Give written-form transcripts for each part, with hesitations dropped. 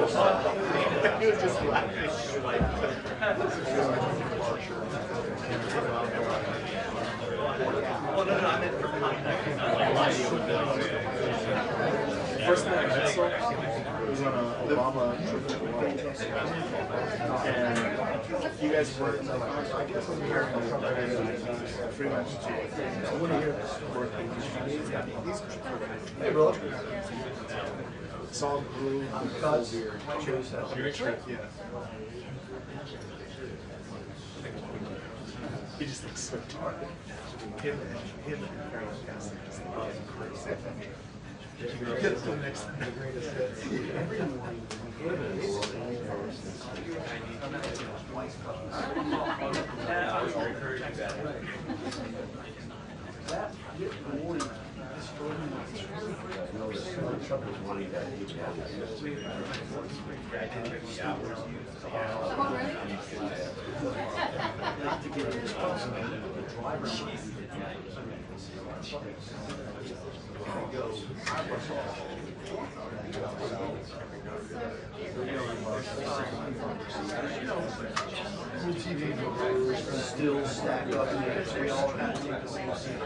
was just laughing. Oh, no, I meant for context. First thing I saw was on an Obama trip to and you guys were like, I guess I'm here pretty much too. I want to hear this work. Hey, bro. It's all blue. Cuts. Yeah. He just looks so dark. Him and Karoline Leavitt just love crazy adventure. Get the next the greatest hits. Every morning. I was encouraging that. Not to get responsibility, the driver still stacked up in there. We all kind of take the same seat.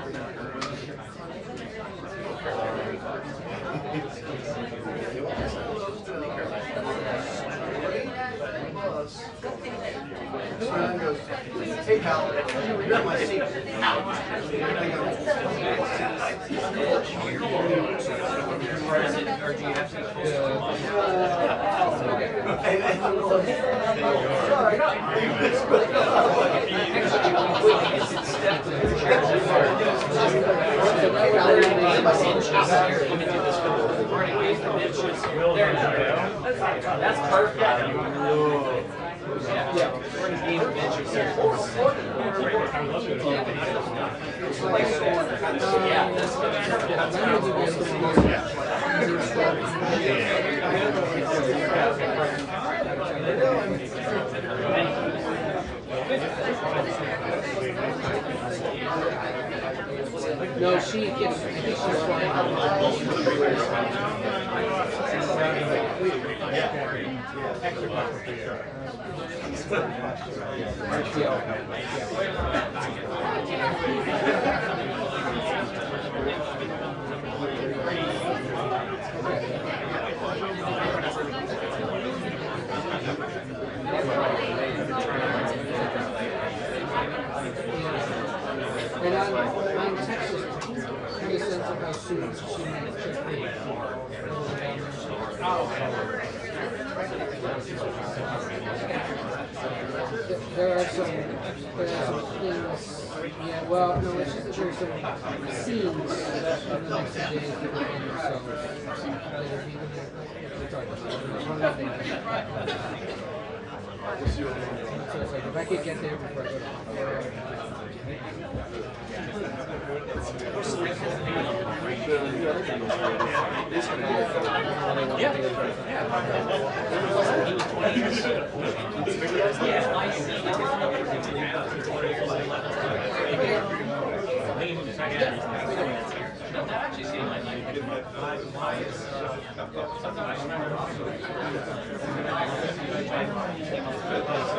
Goes, hey pal, you're at my seat. That's perfect. Yeah, we're in a game of benches here. Yeah, that's good. No, she gets, I think she's flying. And on Texas, get a sense of how soon she might just be. There are some things, yeah, well, no, it's just that there's some scenes in the next few days that we're in, so it's like, if I could get there before I go to That actually seemed like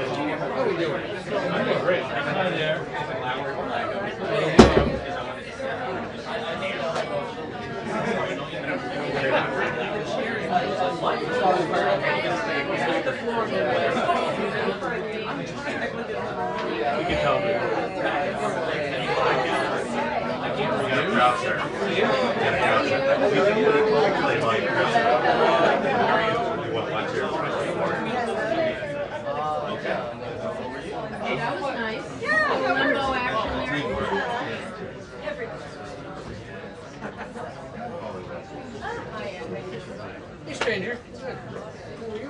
How are we doing? great. Hi there. We can help you. That was nice. Yeah, limbo action Hey, stranger. How are you?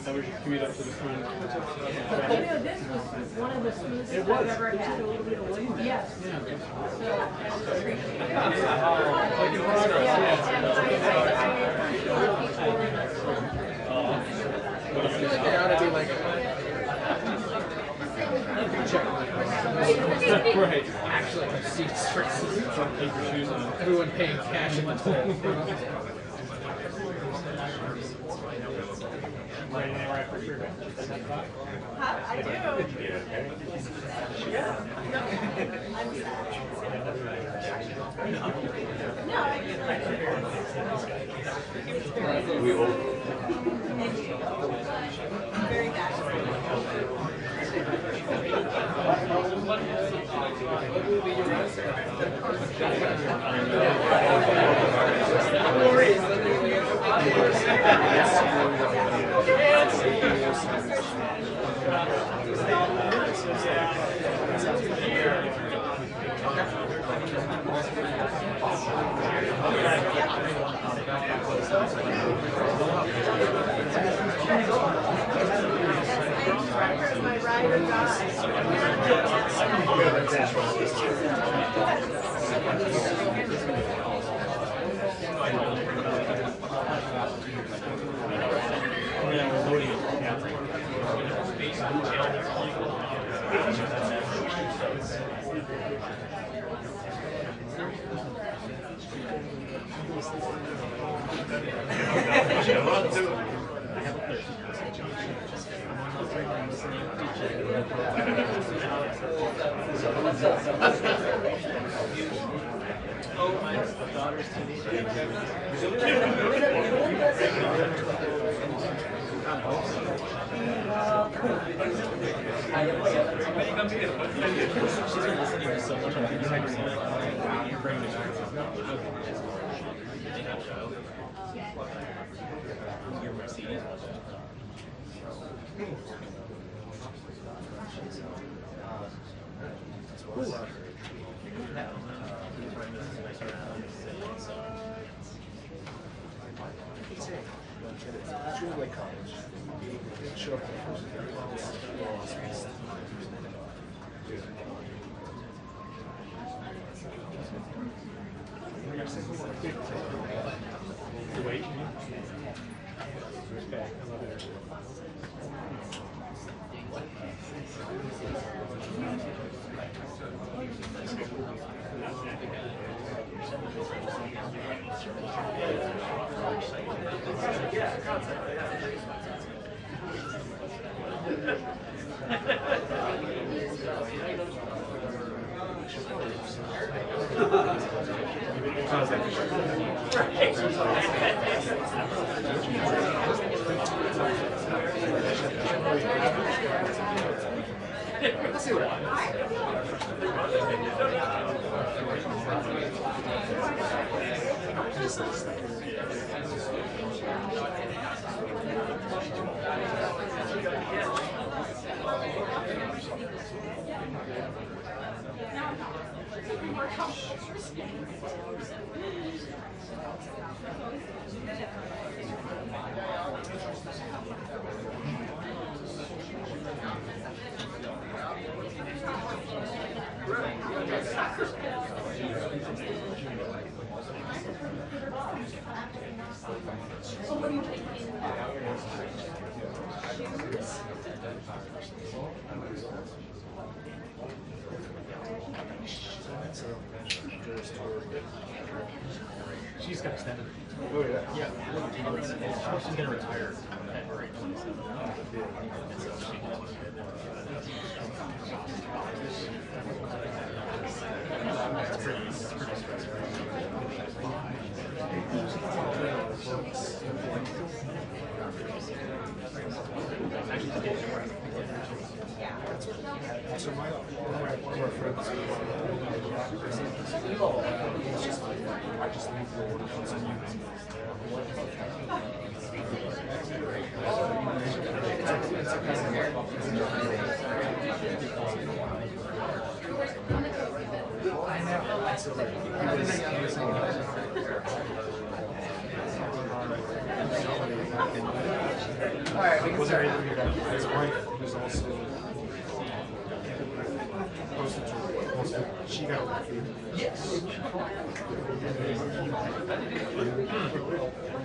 How was your commute up to the front? You know, this was one of the smoothest I've ever had. Yes. I feel like there ought to be like a check. Right. Actually, receipts versus everyone paying cash in the toll. Huh? I do. Yeah. No. I'm sad. No, I We all. very bad. My ride or Oh, my daughter's teenager. She's been listening to so much on your bringing it back. Your Mercedes was it? It's really like college. Show up Wait. She's got extended. Oh yeah. Yeah. She's gonna retire at grade 27. And so she it's pretty stressful. So one of our friends, I just leave the order for some All right, we can was there start. his wife was also posted to she got a yes.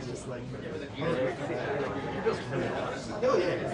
Just like oh yeah.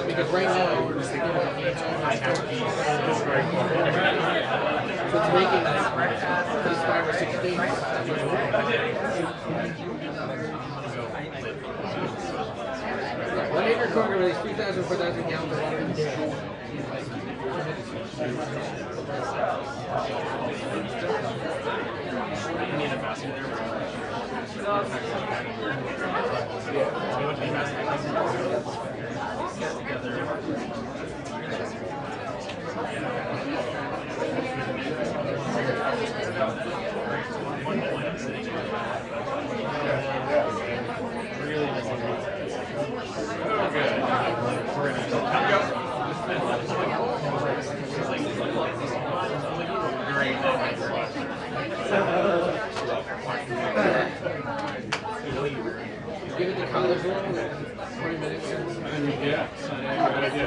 Because right now, it's making these 5 or 6 days. One acre corn can release 3,000 or 4,000 gallons of water a day. Give it the college one, 20 minutes. Yeah, good idea.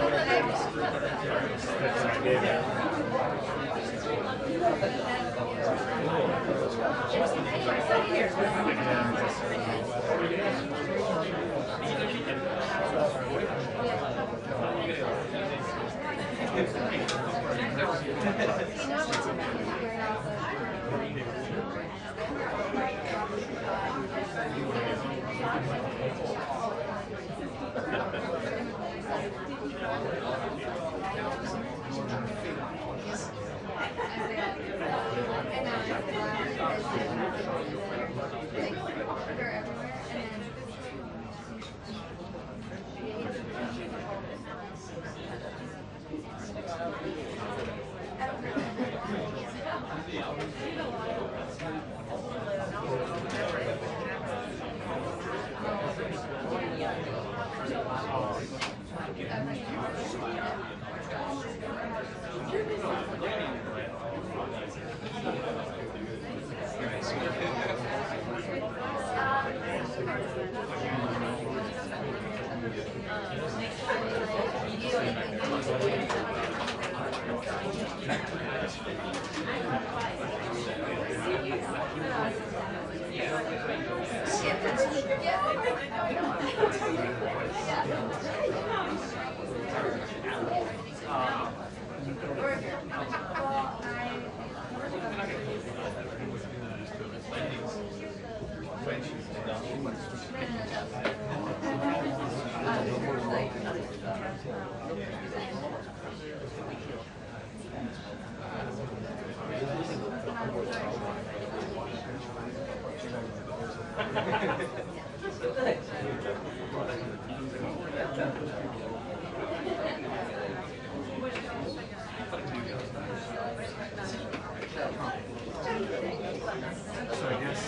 So I guess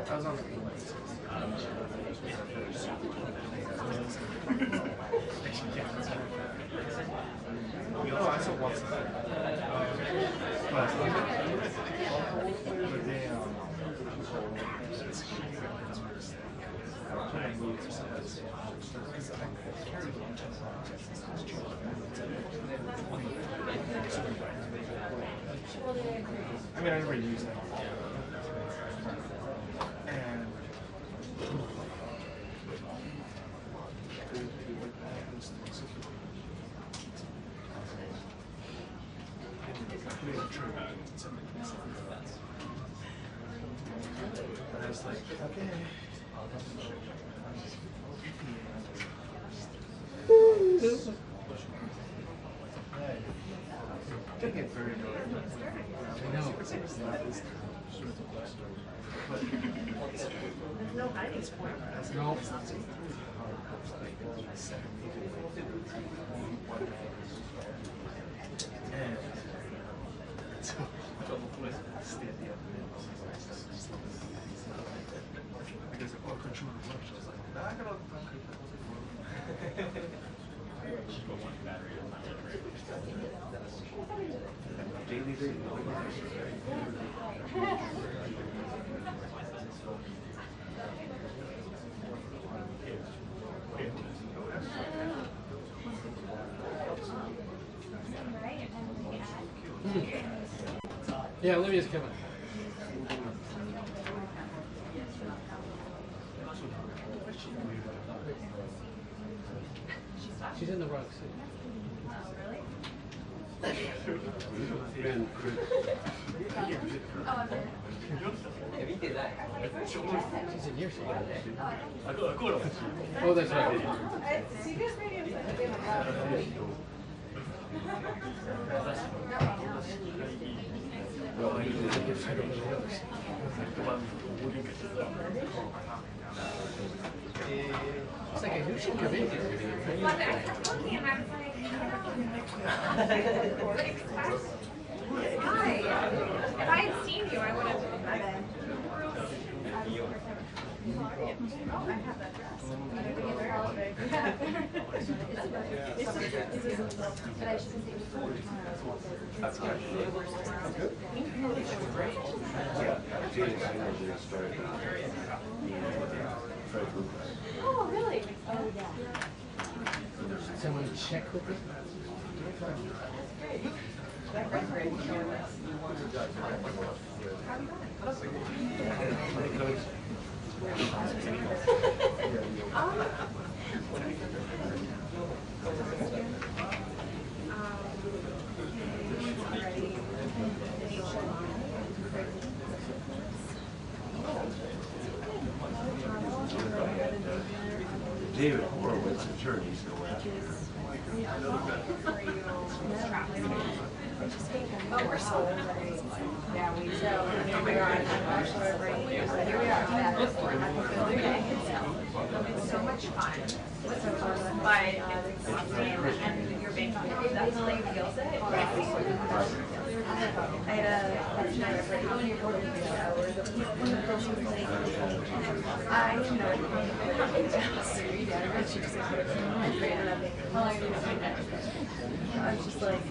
I was on the no, I saw once. I mean, I never used that. And I was like, okay. Didn't get very good. I know. There's no hiding point. No. Yeah, Olivia's coming. She's in the rug seat. She's in here somewhere. Oh, that's right. It's like I knew she'd come in here. But I kept looking and I was like, hi. If I had seen you, I would have. I have that dress. That's good. Oh, really? Oh, yeah. Someone check with it? David Horowitz, attorney, still after. Oh, we're so yeah, we so here we are. Here we are. It's so much fun. What's so fun? But it's and your bank definitely feels it. I had a nice like I was just like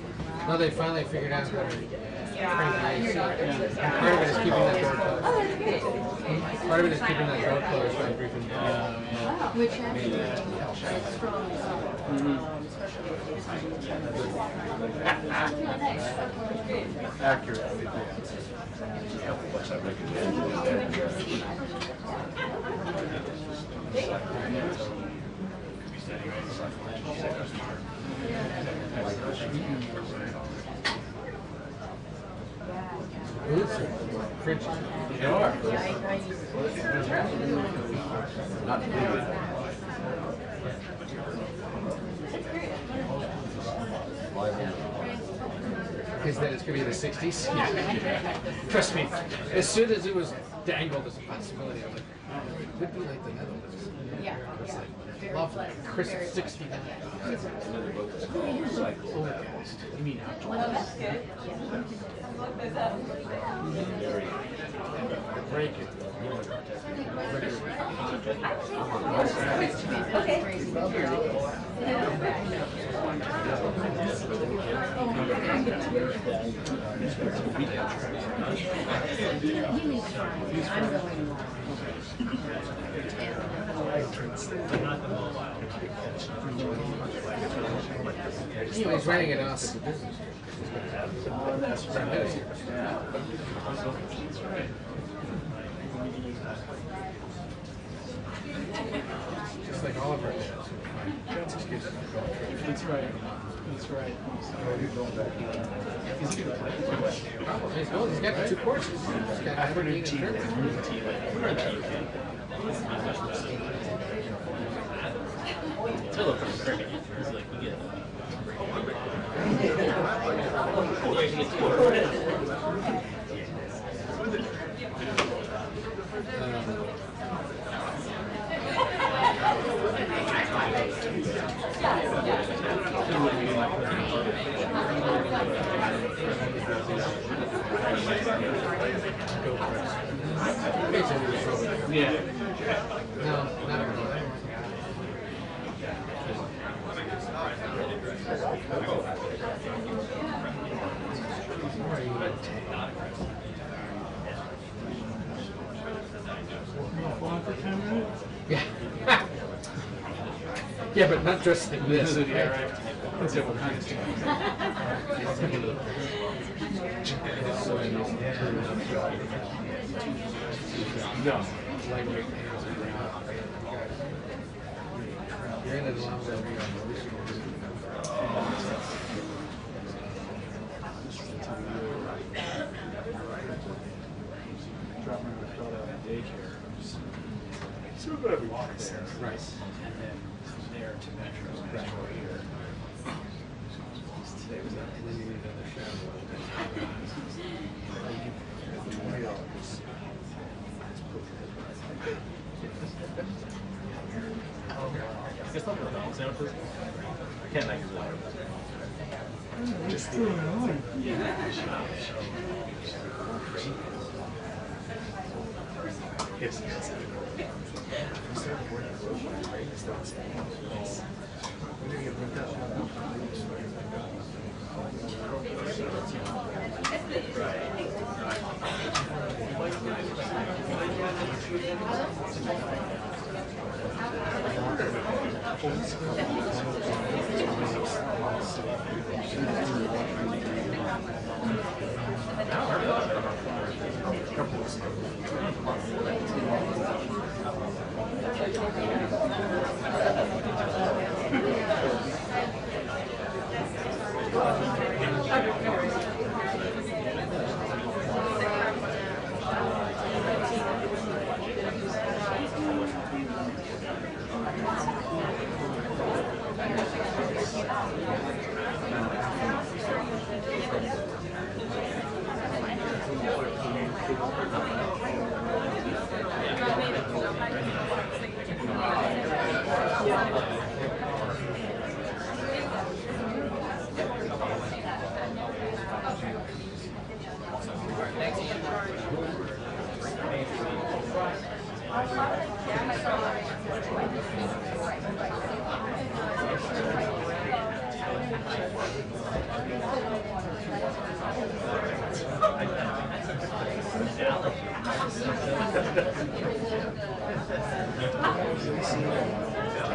No, they finally figured out how to crank the AC. And part of it is keeping that door closed. Part of it is keeping that door closed by briefing. which actually strong. Accurate. Boots or French? Sure. Not big. Is that it's going to be the 60s? Yeah. Trust me, as soon as it was dangled as a possibility, I was like, it would be like the Netherlands. Yeah. It's like, lovely, crisp 69. Overcast. You mean outdoors? Well, that's good. Break it. He's writing it off as a business trip. Just like all of our dads. That's right. That's right. He's got 2 courses. He's got Aberdeen and Trinity. It's a little cricket. It's like you get. Yeah. No, not really. Yeah. Yeah, but not dressed like this. Yeah, right. Let's see what kind of No. Lightweight hands are ground. You're in it a lot better. dropping my daughter off at daycare. So we've got to walk there. Right. And then from there to Metro here. Today was And then you need another shower. $20. I guess I'll go with the example. I can't make it really. Just the Yes, yes. We started working with my brain starts to we didn't get linked up.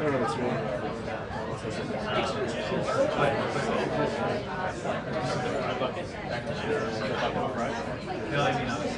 don't know what's wrong. No, I mean, I was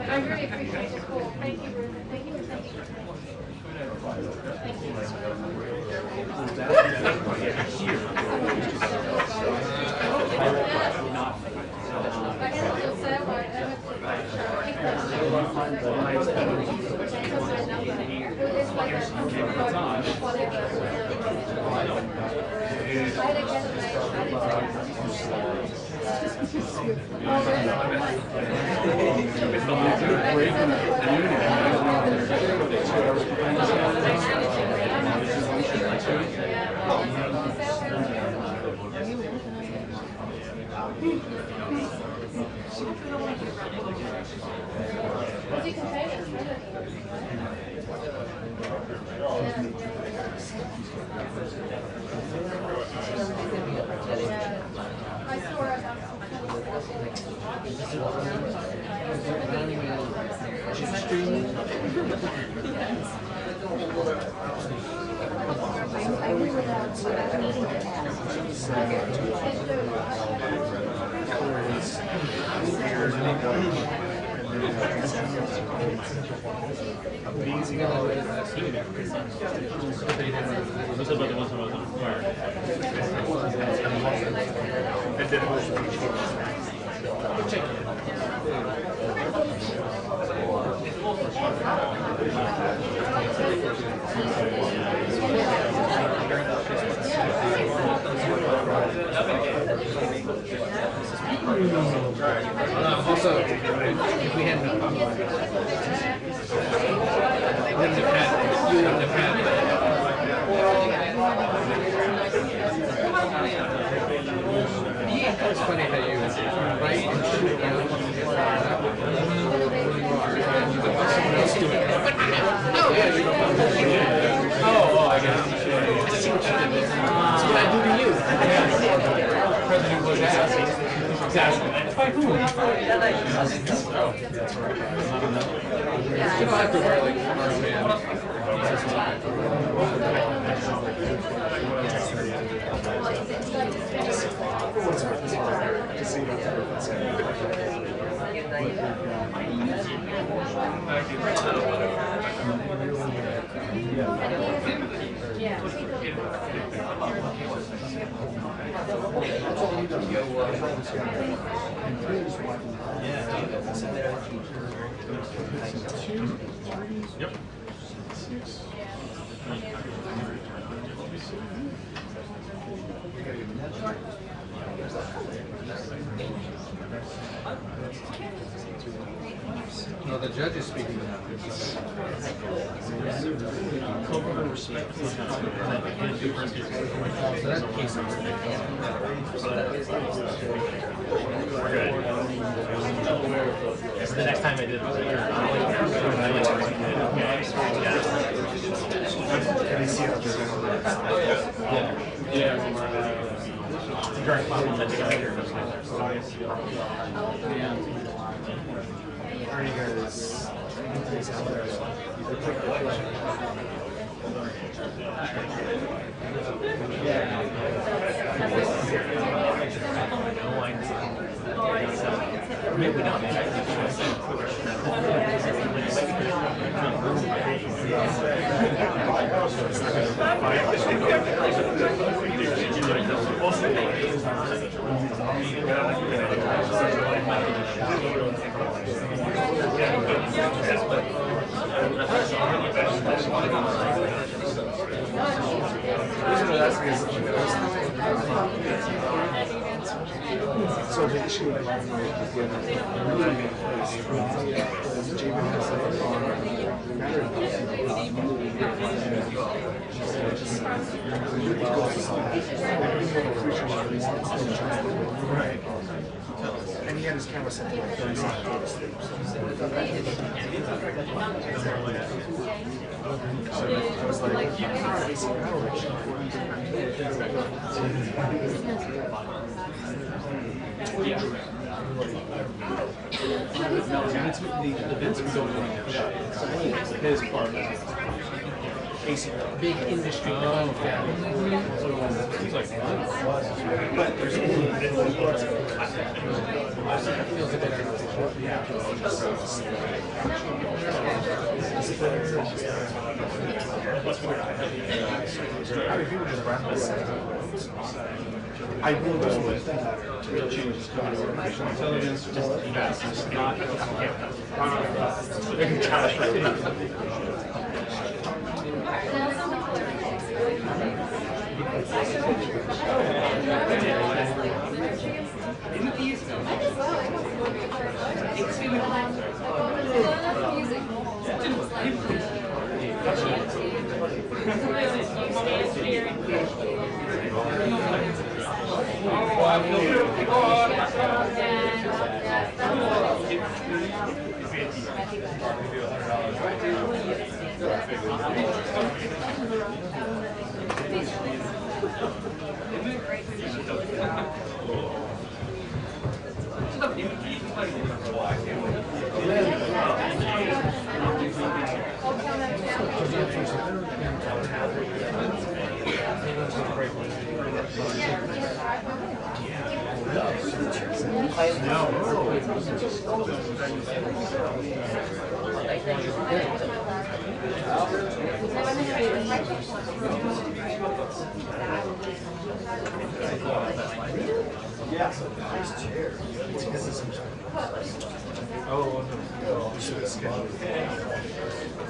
I really appreciate the call. Thank you. Thank you. Thank you. Also, if we hadn't it's funny how you write and shoot down someone else doing it. Oh, I guess. That's what I do to you. President Bush asked. Exactly. By who? You don't have to wear like man. Yep. No, the judge is speaking now. We're good. So the next time I did it, Are you guys? maybe not. So the issue with my is Javen has like on matter right. And he had his camera set to like 30 seconds. So I was like, you can't AC power. The Vince was going on his part. AC Big industry. He's like, but there's only Feels a bit artificial. I mean, people just run this. I really don't want to real change is coming. Artificial intelligence, just fast. It's not.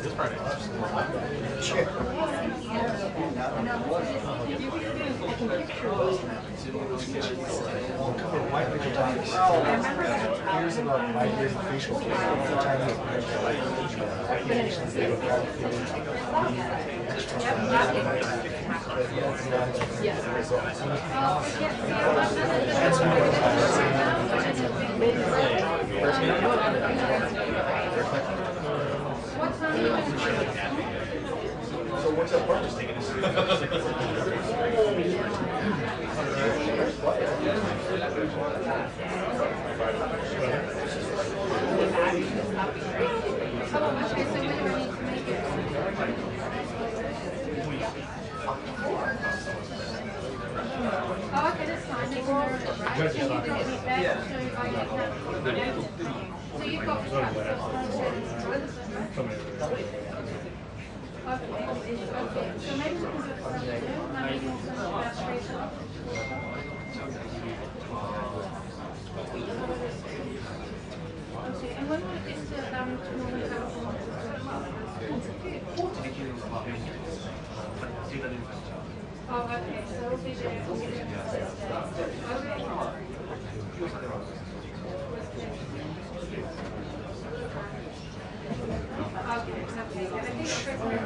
This Friday. years about 5 years of facial care. So what's that part just taking us? Oh, okay, that's fine. They can order it, right? Can you do it back Yeah. to show you how you have to do it? So you've got Okay, so maybe we can do it from there, maybe we can do it about straight up. Okay, and when will it get to normal housing? Oh, okay, so we'll be there. Okay, okay, I think the first one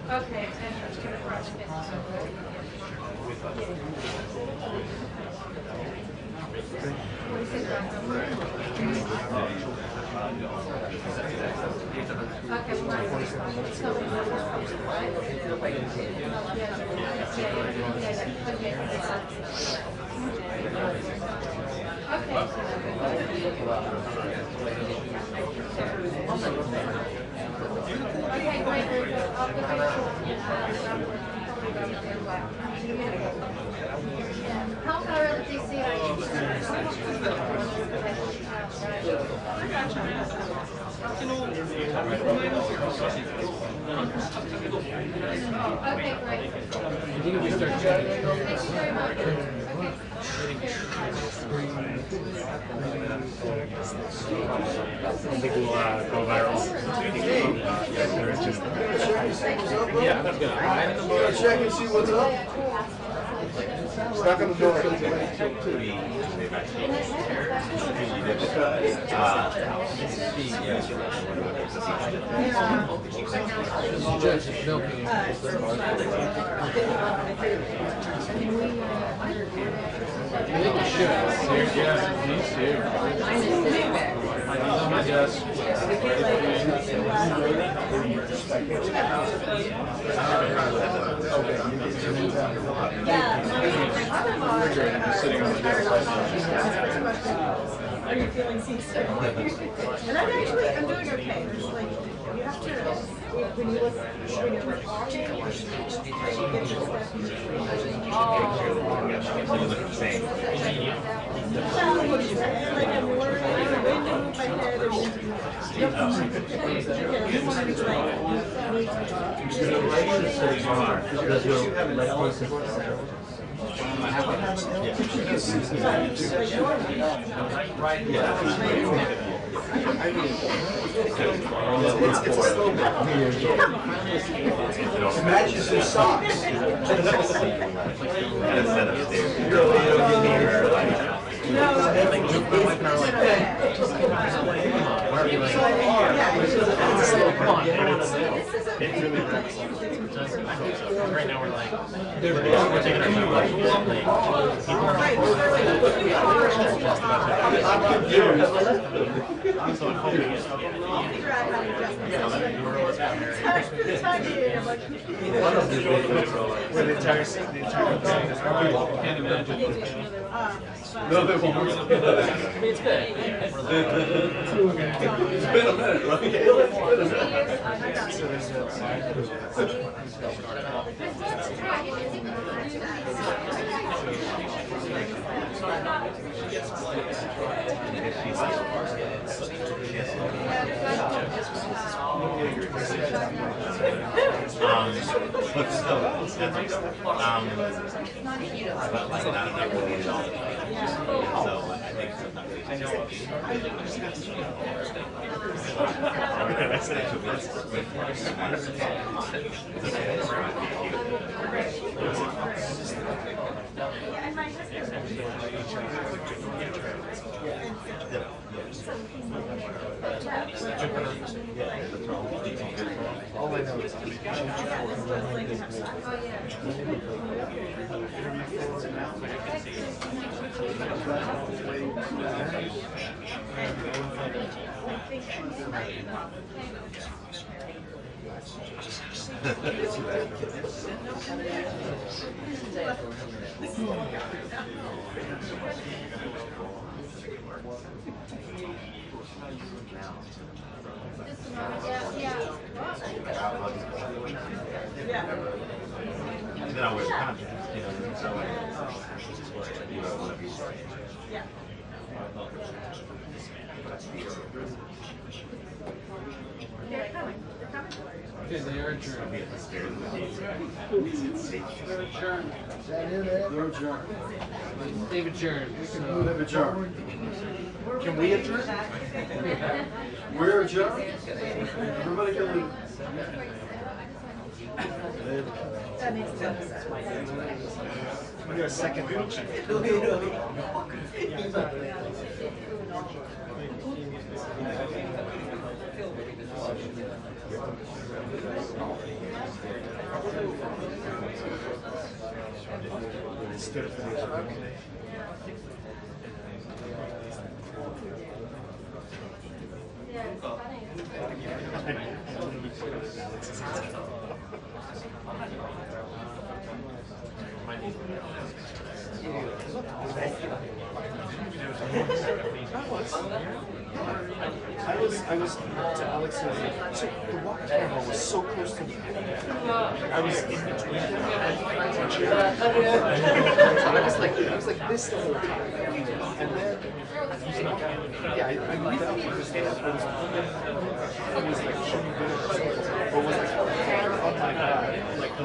okay, and it's going to brush it. Okay, great. How far out of DC are you? Okay, great. I think if we start chatting, Thank you very much. I think we'll go viral. Yeah, that's good. Check and see what's up. Knock on the door. Judge is milking it. I think we should. Yeah, me too. He's on my desk. Just sitting on the desk. Are you feeling seasick? And I'm doing okay. It's like, you have to, when you look, when you're talking, you get like I'm worried, I'm going to move my head and It matches his socks. Right now we're like, we're taking our time. So I'm hoping it's can't imagine. No, they won't. It's good. It's been a minute, right? All I know is And then I'll wear the contract, you know, so Yeah. They're coming. They're coming. Okay, they are adjourned. They're adjourned. They're adjourned. They've adjourned. They've adjourned. Can we adjourn? We're adjourned? Everybody can leave. That makes sense. we got a second function. Stood up for the other day. I was to Alex, so the water camera was so close to me. I was in between them. I was like this the whole time. And then, yeah, I moved out because it was like shooting good or something. Or was like hair on my back, like the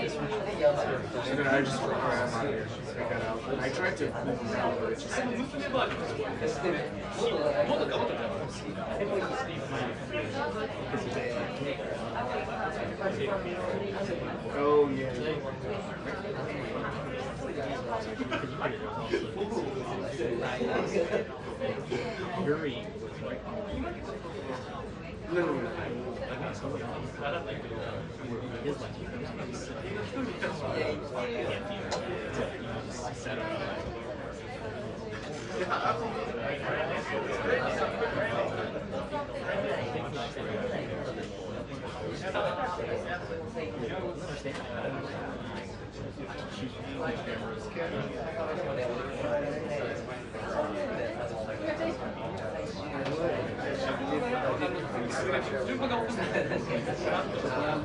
and then I just ran out of here. I got out. And I tried to move around, but it's just oh yeah. Very. No.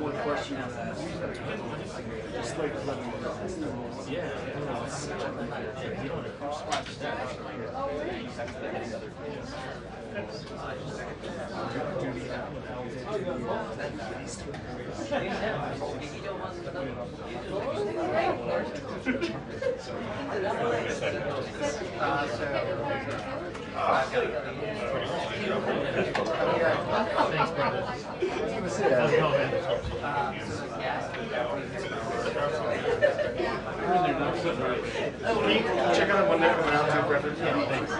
One question. Just like check out one there coming out too, brother. Yeah, thanks.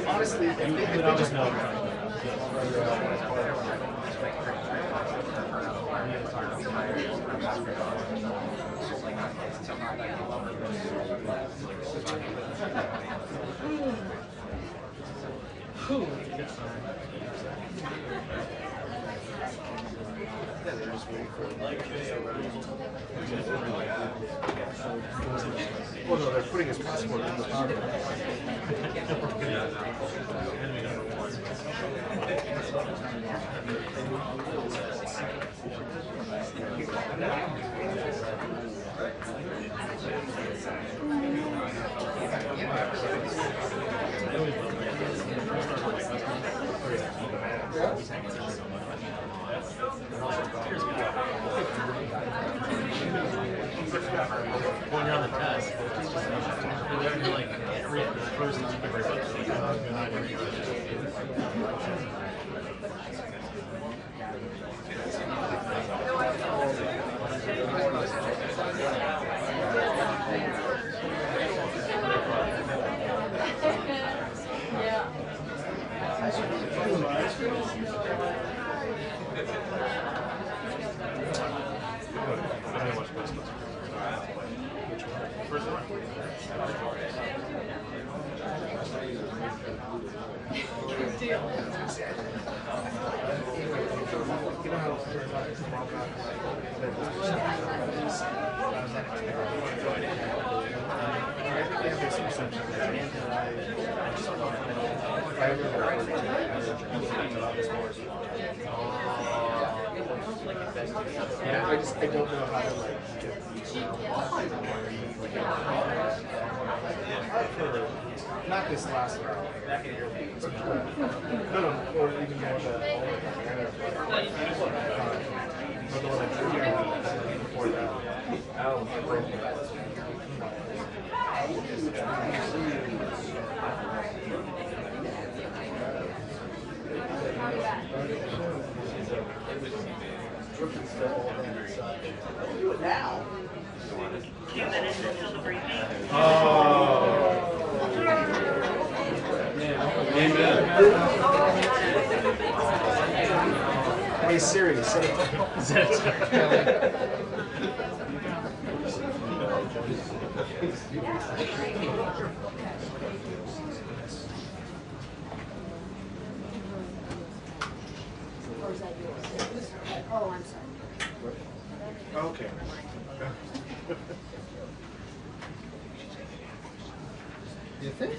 Honestly, if they just know. Well, no, they're putting his passport in the pocket. When you're on the test, they're like every person you can break up. Yeah, I don't know how to like get not this last round. No, or even more the before that. Do it now. 2 minutes until the briefing. Hey Siri, set it. Or is that yours? Oh, I'm sorry. Okay. You think?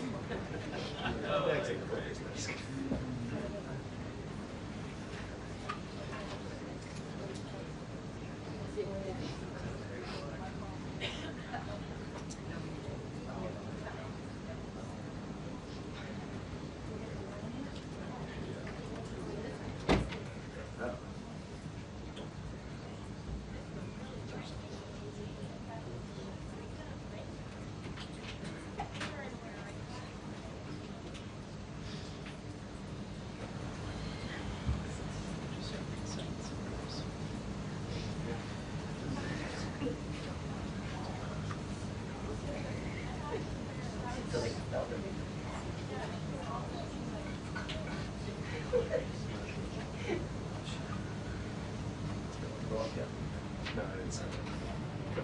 No, I didn't say that.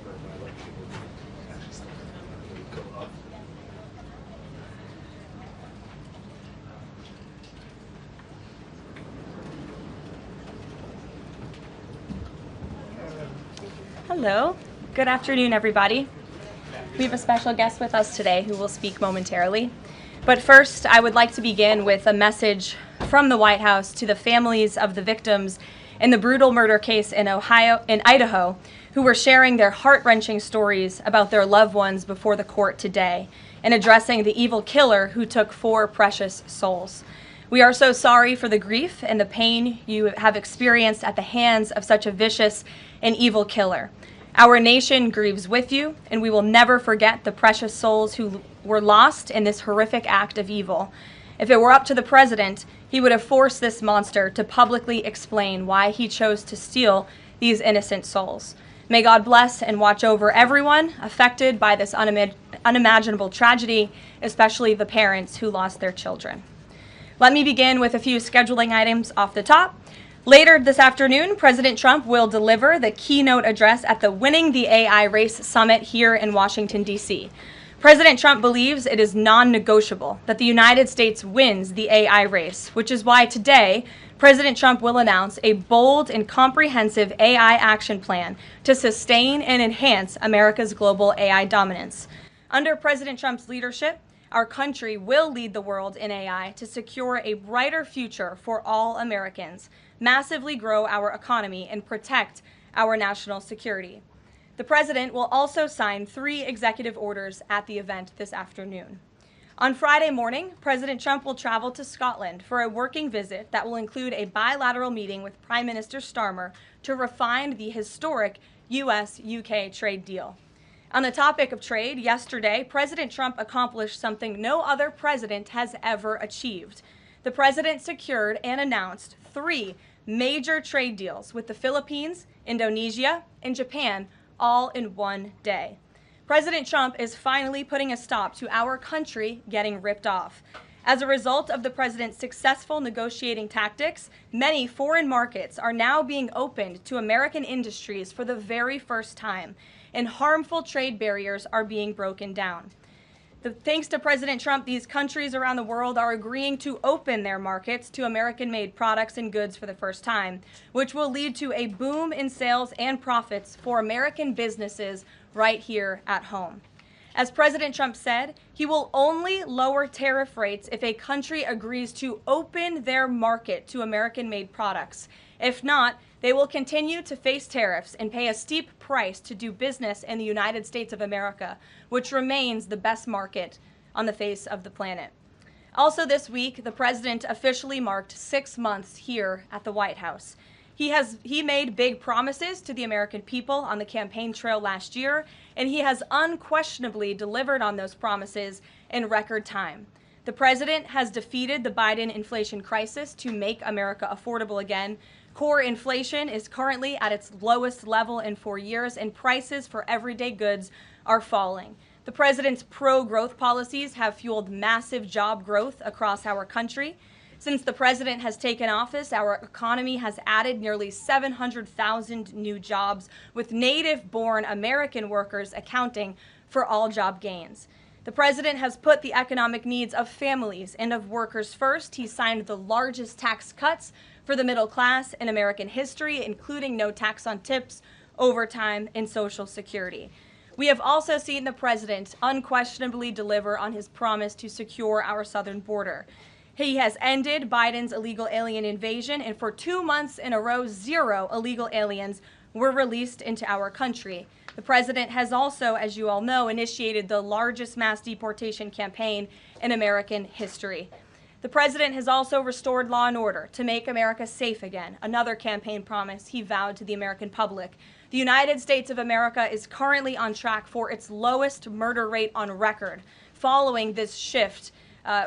But I like people who actually start to go up. Hello. Good afternoon, everybody. We have a special guest with us today who will speak momentarily. But first, I would like to begin with a message from the White House to the families of the victims in the brutal murder case in Idaho, who were sharing their heart-wrenching stories about their loved ones before the court today and addressing the evil killer who took 4 precious souls. We are so sorry for the grief and the pain you have experienced at the hands of such a vicious and evil killer. Our nation grieves with you, and we will never forget the precious souls who were lost in this horrific act of evil. If it were up to the president, he would have forced this monster to publicly explain why he chose to steal these innocent souls. May God bless and watch over everyone affected by this unimaginable tragedy, especially the parents who lost their children. Let me begin with a few scheduling items off the top. Later this afternoon, President Trump will deliver the keynote address at the Winning the AI Race Summit here in Washington, D.C. President Trump believes it is non-negotiable that the United States wins the AI race, which is why today, President Trump will announce a bold and comprehensive AI action plan to sustain and enhance America's global AI dominance. Under President Trump's leadership, our country will lead the world in AI to secure a brighter future for all Americans, massively grow our economy, and protect our national security. The president will also sign 3 executive orders at the event this afternoon. On Friday morning, President Trump will travel to Scotland for a working visit that will include a bilateral meeting with Prime Minister Starmer to refine the historic U.S.-UK trade deal. On the topic of trade, yesterday, President Trump accomplished something no other president has ever achieved. The president secured and announced 3 major trade deals with the Philippines, Indonesia, and Japan, all in one day. President Trump is finally putting a stop to our country getting ripped off. As a result of the president's successful negotiating tactics, many foreign markets are now being opened to American industries for the very first time, and harmful trade barriers are being broken down. Thanks to President Trump, these countries around the world are agreeing to open their markets to American-made products and goods for the first time, which will lead to a boom in sales and profits for American businesses right here at home. As President Trump said, he will only lower tariff rates if a country agrees to open their market to American-made products. If not, they will continue to face tariffs and pay a steep price to do business in the United States of America, which remains the best market on the face of the planet. Also this week, the president officially marked 6 months here at the White House. He made big promises to the American people on the campaign trail last year, and he has unquestionably delivered on those promises in record time. The president has defeated the Biden inflation crisis to make America affordable again. Core inflation is currently at its lowest level in 4 years, and prices for everyday goods are falling. The president's pro-growth policies have fueled massive job growth across our country. Since the president has taken office, our economy has added nearly 700,000 new jobs, with native-born American workers accounting for all job gains. The president has put the economic needs of families and of workers first. He signed the largest tax cuts for the middle class in American history, including no tax on tips, overtime, and Social Security. We have also seen the president unquestionably deliver on his promise to secure our southern border. He has ended Biden's illegal alien invasion, and for 2 months in a row, 0 illegal aliens were released into our country. The president has also, as you all know, initiated the largest mass deportation campaign in American history. The president has also restored law and order to make America safe again, another campaign promise he vowed to the American public. The United States of America is currently on track for its lowest murder rate on record, following this shift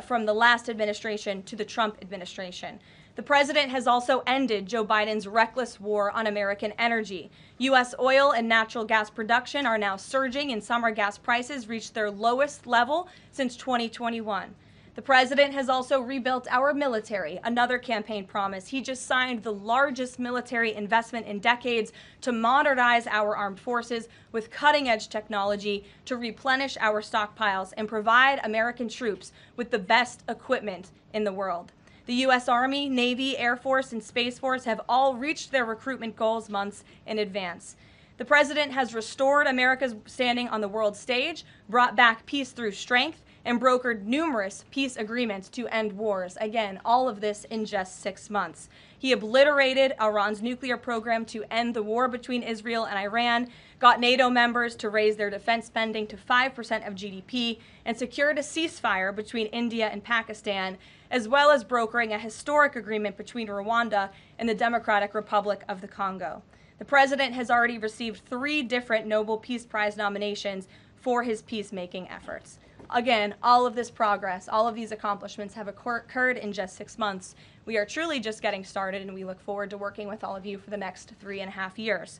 from the last administration to the Trump administration. The president has also ended Joe Biden's reckless war on American energy. U.S. oil and natural gas production are now surging, and summer gas prices reached their lowest level since 2021. The president has also rebuilt our military, another campaign promise. He just signed the largest military investment in decades to modernize our armed forces with cutting-edge technology to replenish our stockpiles and provide American troops with the best equipment in the world. The U.S. Army, Navy, Air Force, and Space Force have all reached their recruitment goals months in advance. The president has restored America's standing on the world stage, brought back peace through strength, and brokered numerous peace agreements to end wars. Again, all of this in just 6 months. He obliterated Iran's nuclear program to end the war between Israel and Iran, got NATO members to raise their defense spending to 5% of GDP, and secured a ceasefire between India and Pakistan, as well as brokering a historic agreement between Rwanda and the Democratic Republic of the Congo. The president has already received 3 different Nobel Peace Prize nominations for his peacemaking efforts. Again, all of this progress, all of these accomplishments have occurred in just 6 months. We are truly just getting started, and we look forward to working with all of you for the next 3.5 years.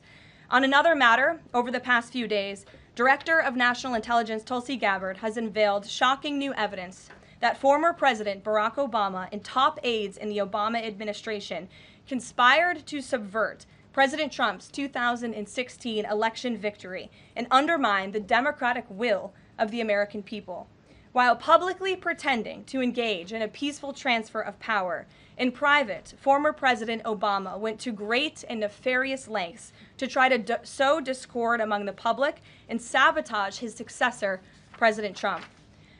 On another matter, over the past few days, Director of National Intelligence Tulsi Gabbard has unveiled shocking new evidence that former President Barack Obama and top aides in the Obama administration conspired to subvert President Trump's 2016 election victory and undermine the democratic will of the American people. While publicly pretending to engage in a peaceful transfer of power, in private, former President Obama went to great and nefarious lengths to try to sow discord among the public and sabotage his successor, President Trump.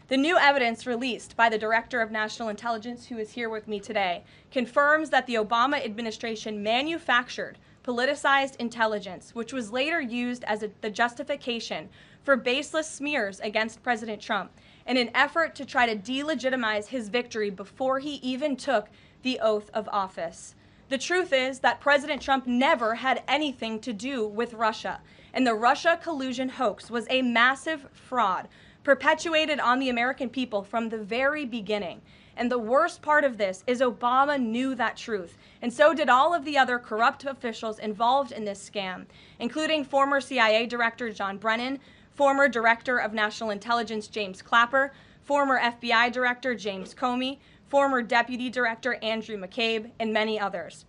The new evidence released by the Director of National Intelligence, who is here with me today, confirms that the Obama administration manufactured politicized intelligence, which was later used as the justification for baseless smears against President Trump in an effort to try to delegitimize his victory before he even took the oath of office. The truth is that President Trump never had anything to do with Russia, and the Russia collusion hoax was a massive fraud perpetuated on the American people from the very beginning. And the worst part of this is Obama knew that truth, and so did all of the other corrupt officials involved in this scam, including former CIA Director John Brennan, former Director of National Intelligence James Clapper, former FBI Director James Comey, former Deputy Director Andrew McCabe, and many others.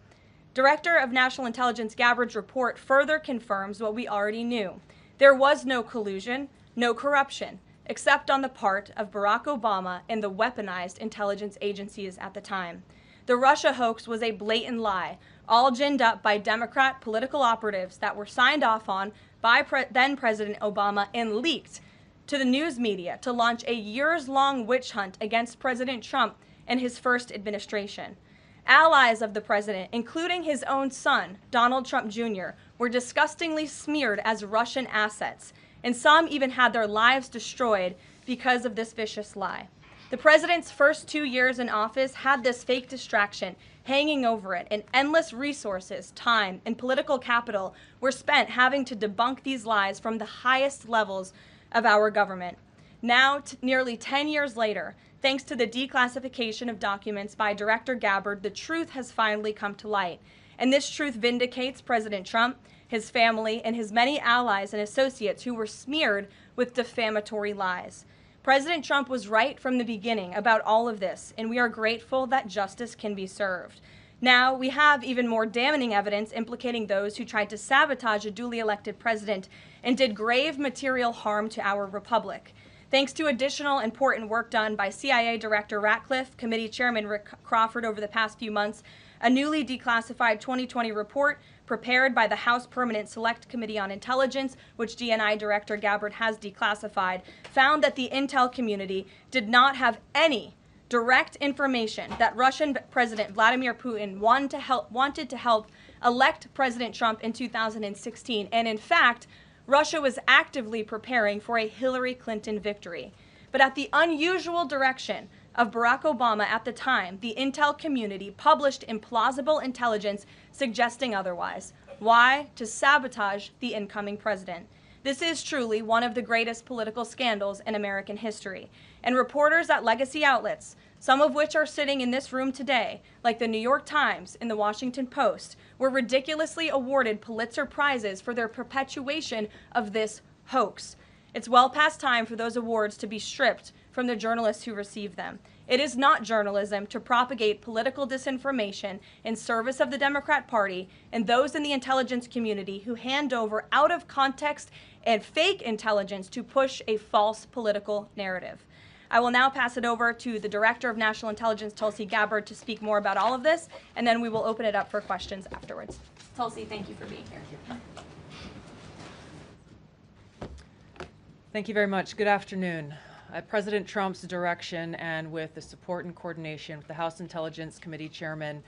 Director of National Intelligence Gabbard's report further confirms what we already knew. There was no collusion, no corruption, except on the part of Barack Obama and the weaponized intelligence agencies at the time. The Russia hoax was a blatant lie, all ginned up by Democrat political operatives that were signed off on by then President Obama and leaked to the news media to launch a years-long witch hunt against President Trump and his first administration. Allies of the president, including his own son, Donald Trump Jr., were disgustingly smeared as Russian assets, and some even had their lives destroyed because of this vicious lie. The president's first 2 years in office had this fake distraction hanging over it, and endless resources, time, and political capital were spent having to debunk these lies from the highest levels of our government. Now, nearly 10 years later, thanks to the declassification of documents by Director Gabbard, the truth has finally come to light. And this truth vindicates President Trump, his family, and his many allies and associates who were smeared with defamatory lies. President Trump was right from the beginning about all of this, and we are grateful that justice can be served. Now, we have even more damning evidence implicating those who tried to sabotage a duly elected president and did grave material harm to our republic. Thanks to additional important work done by CIA Director Ratcliffe, Committee Chairman Rick Crawford over the past few months, a newly declassified 2020 report prepared by the House Permanent Select Committee on Intelligence, which DNI Director Gabbard has declassified, found that the intel community did not have any direct information that Russian President Vladimir Putin wanted to help elect President Trump in 2016. And in fact, Russia was actively preparing for a Hillary Clinton victory. But at the unusual direction of Barack Obama at the time, the intel community published implausible intelligence suggesting otherwise. Why? To sabotage the incoming president. This is truly one of the greatest political scandals in American history. And reporters at legacy outlets, some of which are sitting in this room today, like the New York Times and the Washington Post, were ridiculously awarded Pulitzer Prizes for their perpetuation of this hoax. It's well past time for those awards to be stripped from the journalists who receive them. It is not journalism to propagate political disinformation in service of the Democrat Party and those in the intelligence community who hand over out of context and fake intelligence to push a false political narrative. I will now pass it over to the Director of National Intelligence, Tulsi Gabbard, to speak more about all of this, and then we will open it up for questions afterwards. Tulsi, thank you for being here. Thank you very much. Good afternoon. At President Trump's direction and with the support and coordination with the House Intelligence Committee Chairman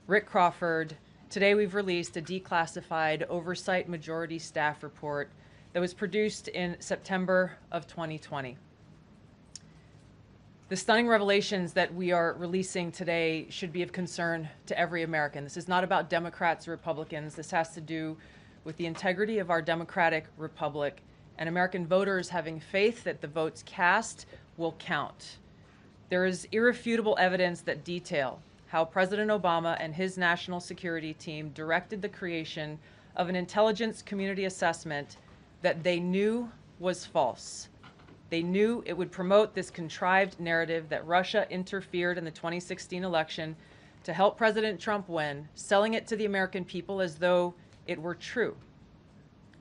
Rick Crawford, today we've released a declassified Oversight Majority Staff report that was produced in September of 2020. The stunning revelations that we are releasing today should be of concern to every American. This is not about Democrats or Republicans. This has to do with the integrity of our democratic republic and American voters having faith that the votes cast will count. There is irrefutable evidence that detail how President Obama and his national security team directed the creation of an intelligence community assessment that they knew was false. They knew it would promote this contrived narrative that Russia interfered in the 2016 election to help President Trump win, selling it to the American people as though it were true.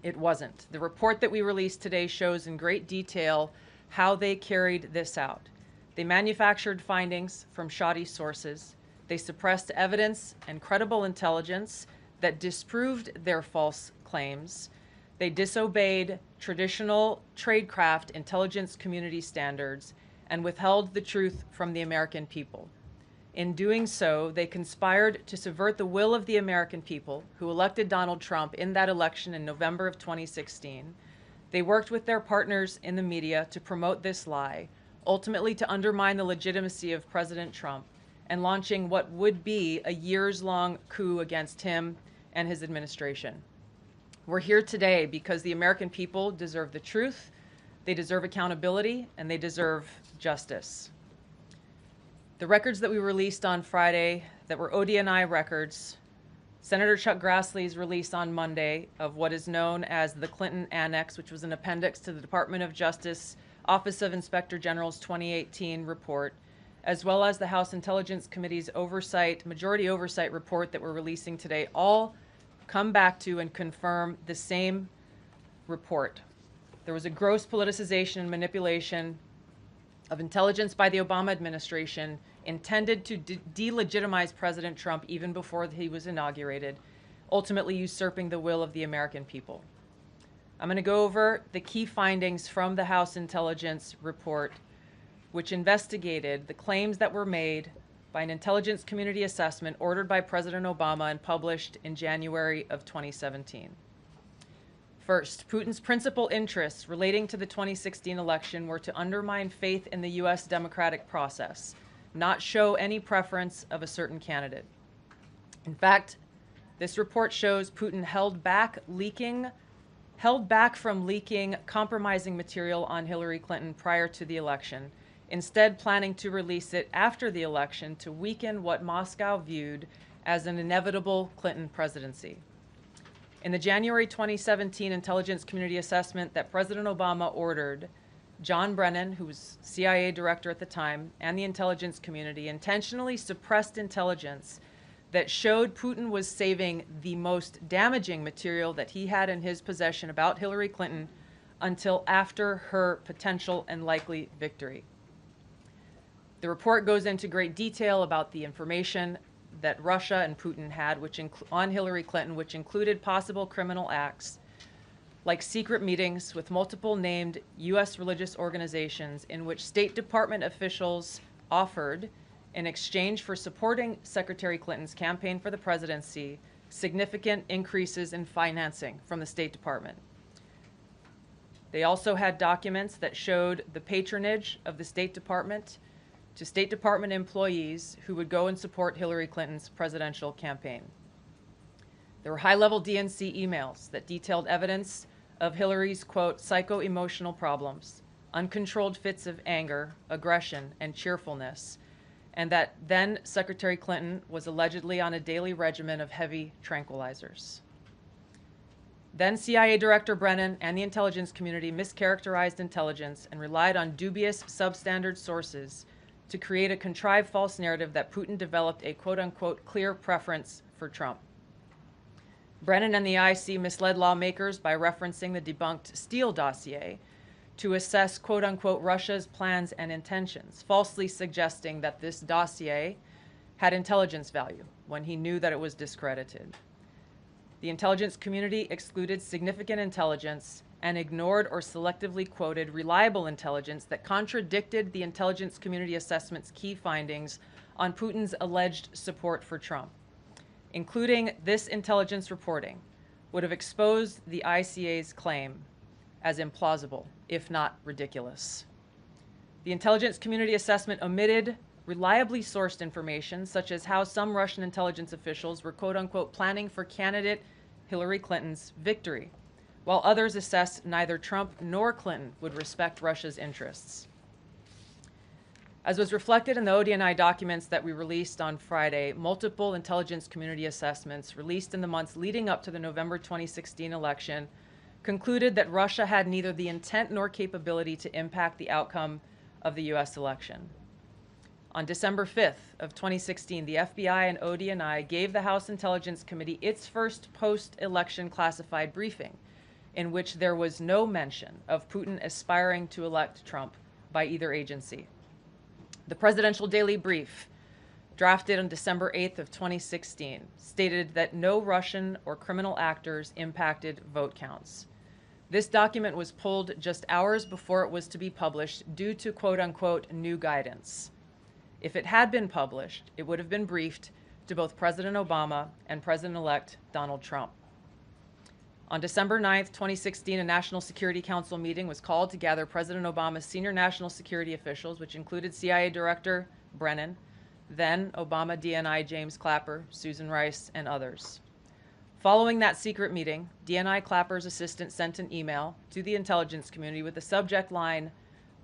It wasn't. The report that we released today shows in great detail how they carried this out. They manufactured findings from shoddy sources. They suppressed evidence and credible intelligence that disproved their false claims. They disobeyed traditional tradecraft intelligence community standards and withheld the truth from the American people. In doing so, they conspired to subvert the will of the American people who elected Donald Trump in that election in November of 2016. They worked with their partners in the media to promote this lie, ultimately to undermine the legitimacy of President Trump and launching what would be a years-long coup against him and his administration. We're here today because the American people deserve the truth, they deserve accountability, and they deserve justice. The records that we released on Friday that were ODNI records, Senator Chuck Grassley's release on Monday of what is known as the Clinton Annex, which was an appendix to the Department of Justice Office of Inspector General's 2018 report, as well as the House Intelligence Committee's majority oversight report that we're releasing today, all come back to and confirm the same report. There was a gross politicization and manipulation of intelligence by the Obama administration intended to delegitimize President Trump even before he was inaugurated, ultimately usurping the will of the American people. I'm going to go over the key findings from the House Intelligence report, which investigated the claims that were made by an intelligence community assessment ordered by President Obama and published in January of 2017. First, Putin's principal interests relating to the 2016 election were to undermine faith in the U.S. democratic process, not show any preference of a certain candidate. In fact, this report shows Putin held back from leaking compromising material on Hillary Clinton prior to the election, instead planning to release it after the election to weaken what Moscow viewed as an inevitable Clinton presidency. In the January 2017 intelligence community assessment that President Obama ordered, John Brennan, who was CIA director at the time, and the intelligence community intentionally suppressed intelligence that showed Putin was saving the most damaging material that he had in his possession about Hillary Clinton until after her potential and likely victory. The report goes into great detail about the information that Russia and Putin had on Hillary Clinton, which included possible criminal acts like secret meetings with multiple named U.S. religious organizations in which State Department officials offered, in exchange for supporting Secretary Clinton's campaign for the presidency, significant increases in financing from the State Department. They also had documents that showed the patronage of the State Department to State Department employees who would go and support Hillary Clinton's presidential campaign. There were high-level DNC emails that detailed evidence of Hillary's, quote, psycho-emotional problems, uncontrolled fits of anger, aggression, and cheerfulness, and that then Secretary Clinton was allegedly on a daily regimen of heavy tranquilizers. Then CIA Director Brennan and the intelligence community mischaracterized intelligence and relied on dubious substandard sources to create a contrived false narrative that Putin developed a quote-unquote clear preference for Trump. Brennan and the IC misled lawmakers by referencing the debunked Steele dossier to assess quote-unquote Russia's plans and intentions, falsely suggesting that this dossier had intelligence value when he knew that it was discredited. The intelligence community excluded significant intelligence and ignored or selectively quoted reliable intelligence that contradicted the intelligence community assessment's key findings on Putin's alleged support for Trump. Including this intelligence reporting would have exposed the ICA's claim as implausible, if not ridiculous. The intelligence community assessment omitted reliably sourced information, such as how some Russian intelligence officials were quote-unquote planning for candidate Hillary Clinton's victory, while others assessed neither Trump nor Clinton would respect Russia's interests. As was reflected in the ODNI documents that we released on Friday, multiple intelligence community assessments released in the months leading up to the November 2016 election concluded that Russia had neither the intent nor capability to impact the outcome of the U.S. election. On December 5th of 2016, the FBI and ODNI gave the House Intelligence Committee its first post-election classified briefing, in which there was no mention of Putin aspiring to elect Trump by either agency. The Presidential Daily Brief, drafted on December 8th of 2016, stated that no Russian or criminal actors impacted vote counts. This document was pulled just hours before it was to be published due to quote-unquote new guidance. If it had been published, it would have been briefed to both President Obama and President-elect Donald Trump. On December 9th, 2016, a National Security Council meeting was called to gather President Obama's senior national security officials, which included CIA Director Brennan, then Obama DNI James Clapper, Susan Rice, and others. Following that secret meeting, DNI Clapper's assistant sent an email to the intelligence community with the subject line,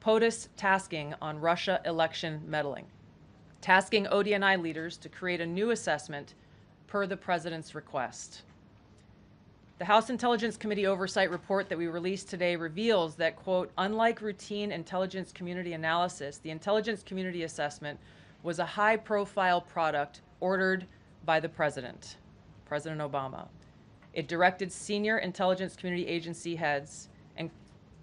POTUS tasking on Russia election meddling, tasking ODNI leaders to create a new assessment per the president's request. The House Intelligence Committee Oversight Report that we released today reveals that, quote, unlike routine intelligence community analysis, the intelligence community assessment was a high-profile product ordered by the president, President Obama. It directed senior intelligence community agency heads and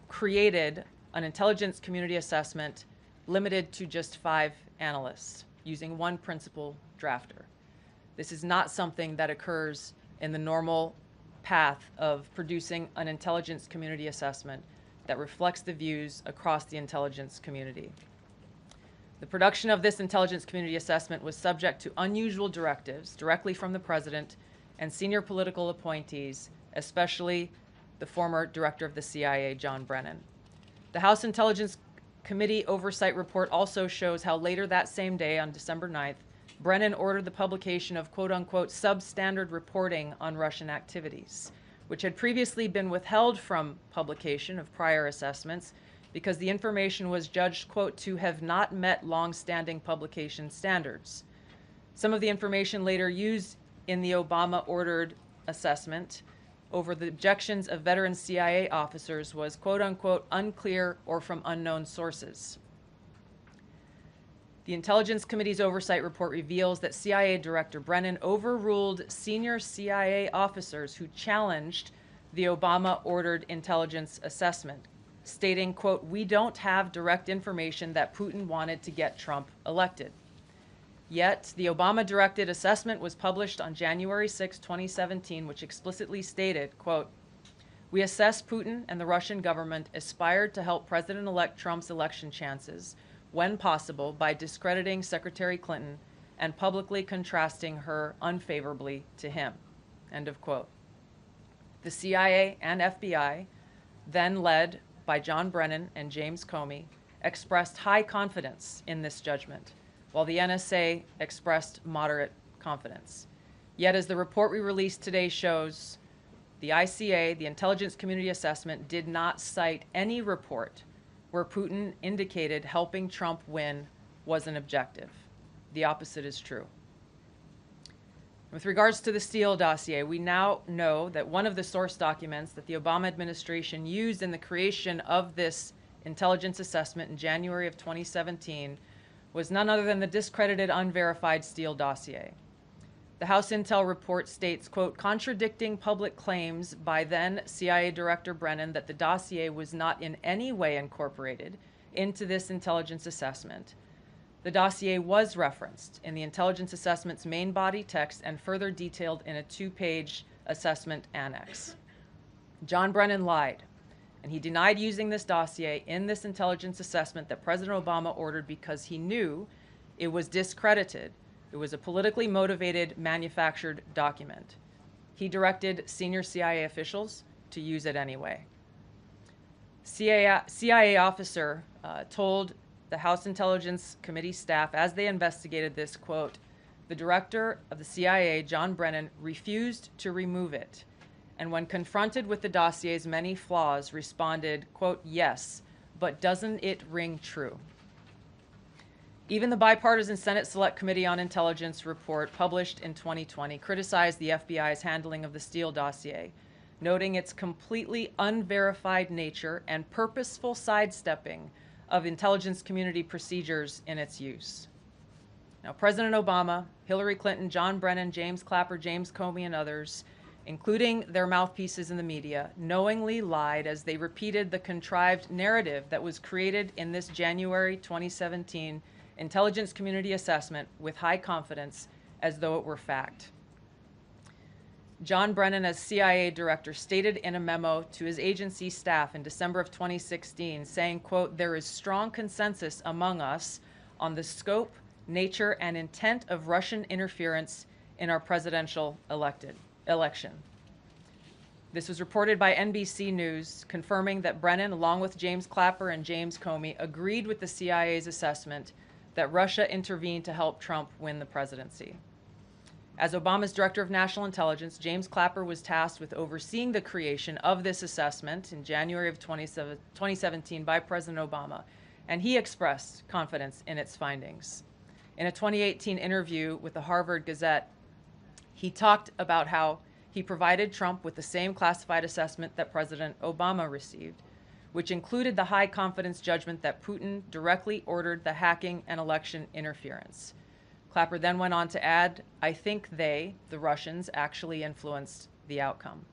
created an intelligence community assessment limited to just 5 analysts using one principal drafter. This is not something that occurs in the normal path of producing an intelligence community assessment that reflects the views across the intelligence community. The production of this intelligence community assessment was subject to unusual directives directly from the president and senior political appointees, especially the former director of the CIA, John Brennan. The House Intelligence Committee Oversight Report also shows how later that same day, on December 9th, Brennan ordered the publication of quote-unquote substandard reporting on Russian activities, which had previously been withheld from publication of prior assessments because the information was judged, quote, to have not met long-standing publication standards. Some of the information later used in the Obama-ordered assessment over the objections of veteran CIA officers was, quote-unquote, unclear or from unknown sources. The Intelligence Committee's oversight report reveals that CIA Director Brennan overruled senior CIA officers who challenged the Obama-ordered intelligence assessment, stating, quote, we don't have direct information that Putin wanted to get Trump elected. Yet, the Obama-directed assessment was published on January 6, 2017, which explicitly stated, quote, we assess Putin and the Russian government aspired to help President-elect Trump's election chances when possible by discrediting Secretary Clinton and publicly contrasting her unfavorably to him, end of quote. The CIA and FBI, then led by John Brennan and James Comey, expressed high confidence in this judgment, while the NSA expressed moderate confidence. Yet, as the report we released today shows, the ICA, the Intelligence Community Assessment, did not cite any report where Putin indicated helping Trump win was an objective. The opposite is true. With regards to the Steele dossier, we now know that one of the source documents that the Obama administration used in the creation of this intelligence assessment in January of 2017 was none other than the discredited, unverified Steele dossier. The House Intel report states, quote, contradicting public claims by then CIA Director Brennan that the dossier was not in any way incorporated into this intelligence assessment. The dossier was referenced in the intelligence assessment's main body text and further detailed in a 2-page assessment annex. John Brennan lied And he denied using this dossier in this intelligence assessment that President Obama ordered because he knew it was discredited. It was a politically motivated, manufactured document. He directed senior CIA officials to use it anyway. CIA officer told the House Intelligence Committee staff as they investigated this, quote, "The director of the CIA, John Brennan, refused to remove it, and when confronted with the dossier's many flaws, responded, quote, 'Yes, but doesn't it ring true?'" Even the bipartisan Senate Select Committee on Intelligence report published in 2020 criticized the FBI's handling of the Steele dossier, noting its completely unverified nature and purposeful sidestepping of intelligence community procedures in its use. Now, President Obama, Hillary Clinton, John Brennan, James Clapper, James Comey, and others, including their mouthpieces in the media, knowingly lied as they repeated the contrived narrative that was created in this January 2017 intelligence community assessment with high confidence as though it were fact. John Brennan, as CIA director, stated in a memo to his agency staff in December of 2016, saying, quote, "There is strong consensus among us on the scope, nature, and intent of Russian interference in our presidential election." This was reported by NBC News, confirming that Brennan, along with James Clapper and James Comey, agreed with the CIA's assessment that Russia intervened to help Trump win the presidency. As Obama's Director of National Intelligence, James Clapper was tasked with overseeing the creation of this assessment in January of 2017 by President Obama, and he expressed confidence in its findings. In a 2018 interview with the Harvard Gazette, he talked about how he provided Trump with the same classified assessment that President Obama received, which included the high confidence judgment that Putin directly ordered the hacking and election interference. Clapper then went on to add, "I think they, the Russians, actually influenced the outcome."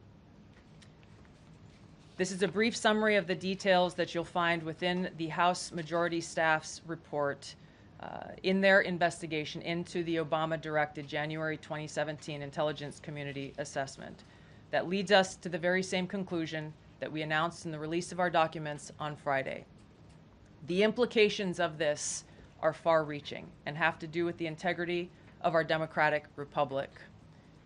This is a brief summary of the details that you'll find within the House Majority Staff's report in their investigation into the Obama-directed January 2017 Intelligence Community Assessment. That leads us to the very same conclusion that we announced in the release of our documents on Friday. The implications of this are far-reaching and have to do with the integrity of our democratic republic.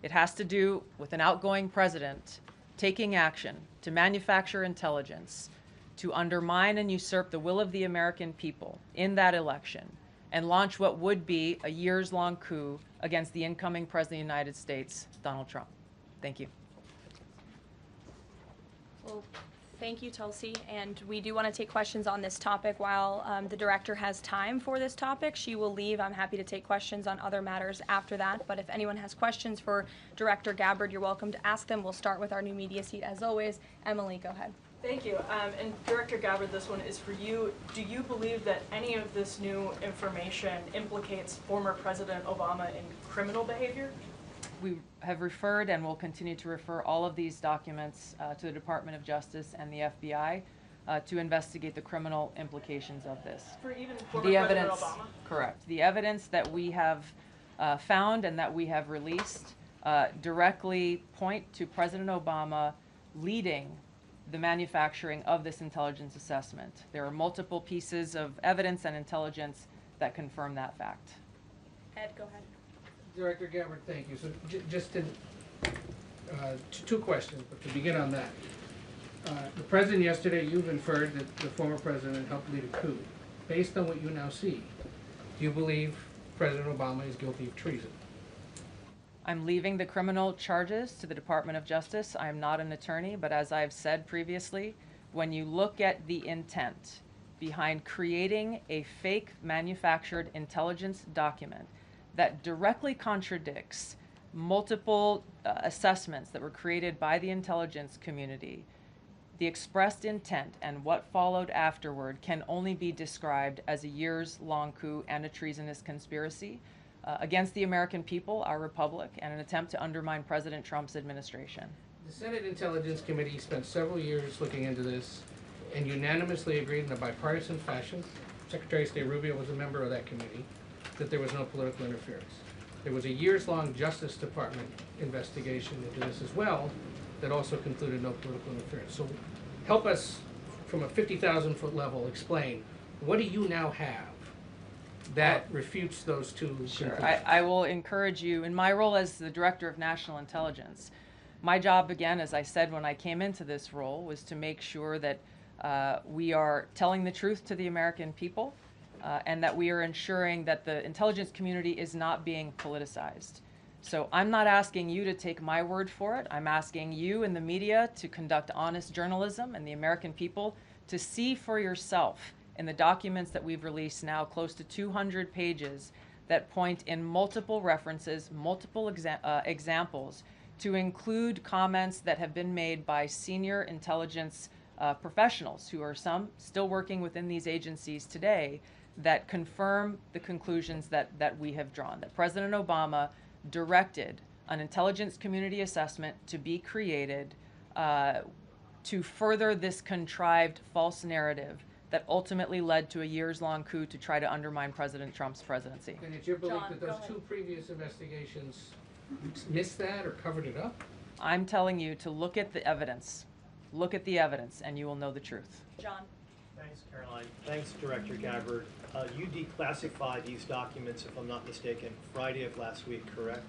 It has to do with an outgoing president taking action to manufacture intelligence, to undermine and usurp the will of the American people in that election, and launch what would be a years-long coup against the incoming President of the United States, Donald Trump. Thank you. Well, thank you, Tulsi. And we do want to take questions on this topic while the director has time for this topic. She will leave. I'm happy to take questions on other matters after that. But if anyone has questions for Director Gabbard, you're welcome to ask them. We'll start with our new media seat as always. Emily, go ahead. Thank you. And Director Gabbard, this one is for you. Do you believe that any of this new information implicates former President Obama in criminal behavior? We have referred and will continue to refer all of these documents to the Department of Justice and the FBI to investigate the criminal implications of this. For even former President Obama? Correct. The evidence that we have found and that we have released directly point to President Obama leading the manufacturing of this intelligence assessment. There are multiple pieces of evidence and intelligence that confirm that fact. Ed, go ahead. Director Gabbard, thank you. So just in, two questions, but to begin on that. The President yesterday, you've inferred that the former President helped lead a coup. Based on what you now see, do you believe President Obama is guilty of treason? I'm leaving the criminal charges to the Department of Justice. I am not an attorney, but as I've said previously, when you look at the intent behind creating a fake manufactured intelligence document that directly contradicts multiple assessments that were created by the intelligence community, the expressed intent and what followed afterward can only be described as a years-long coup and a treasonous conspiracy against the American people, our republic, and an attempt to undermine President Trump's administration. The Senate Intelligence Committee spent several years looking into this and unanimously agreed in a bipartisan fashion, Secretary of State Rubio was a member of that committee, that there was no political interference. There was a years-long Justice Department investigation into this as well that also concluded no political interference. So help us from a 50,000-foot level, explain, what do you now have that refutes those two Sure. conclusions? I will encourage you, in my role as the Director of National Intelligence, my job, again, as I said when I came into this role, was to make sure that we are telling the truth to the American people and that we are ensuring that the intelligence community is not being politicized. So I'm not asking you to take my word for it. I'm asking you and the media to conduct honest journalism and the American people to see for yourself in the documents that we've released now, close to 200 pages, that point in multiple references, multiple examples, to include comments that have been made by senior intelligence professionals, who are some still working within these agencies today, that confirm the conclusions that we have drawn, that President Obama directed an intelligence community assessment to be created to further this contrived false narrative that ultimately led to a years-long coup to try to undermine President Trump's presidency. And it's your belief John, that go those ahead. two previous investigations missed that or covered it up? I'm telling you to look at the evidence. Look at the evidence, and you will know the truth. John. Thanks, Caroline. Thanks, Director Gabbard. You declassified these documents, if I'm not mistaken, Friday of last week, correct?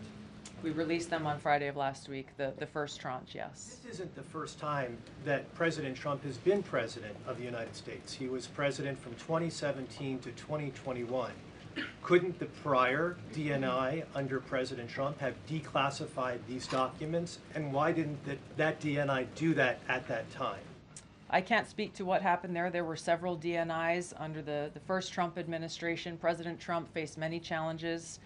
We released them on Friday of last week, the first tranche, yes. This isn't the first time that President Trump has been president of the United States. He was president from 2017 to 2021. Couldn't the prior DNI under President Trump have declassified these documents? And why didn't that DNI do that at that time? I can't speak to what happened there. There were several DNIs under the first Trump administration. President Trump faced many challenges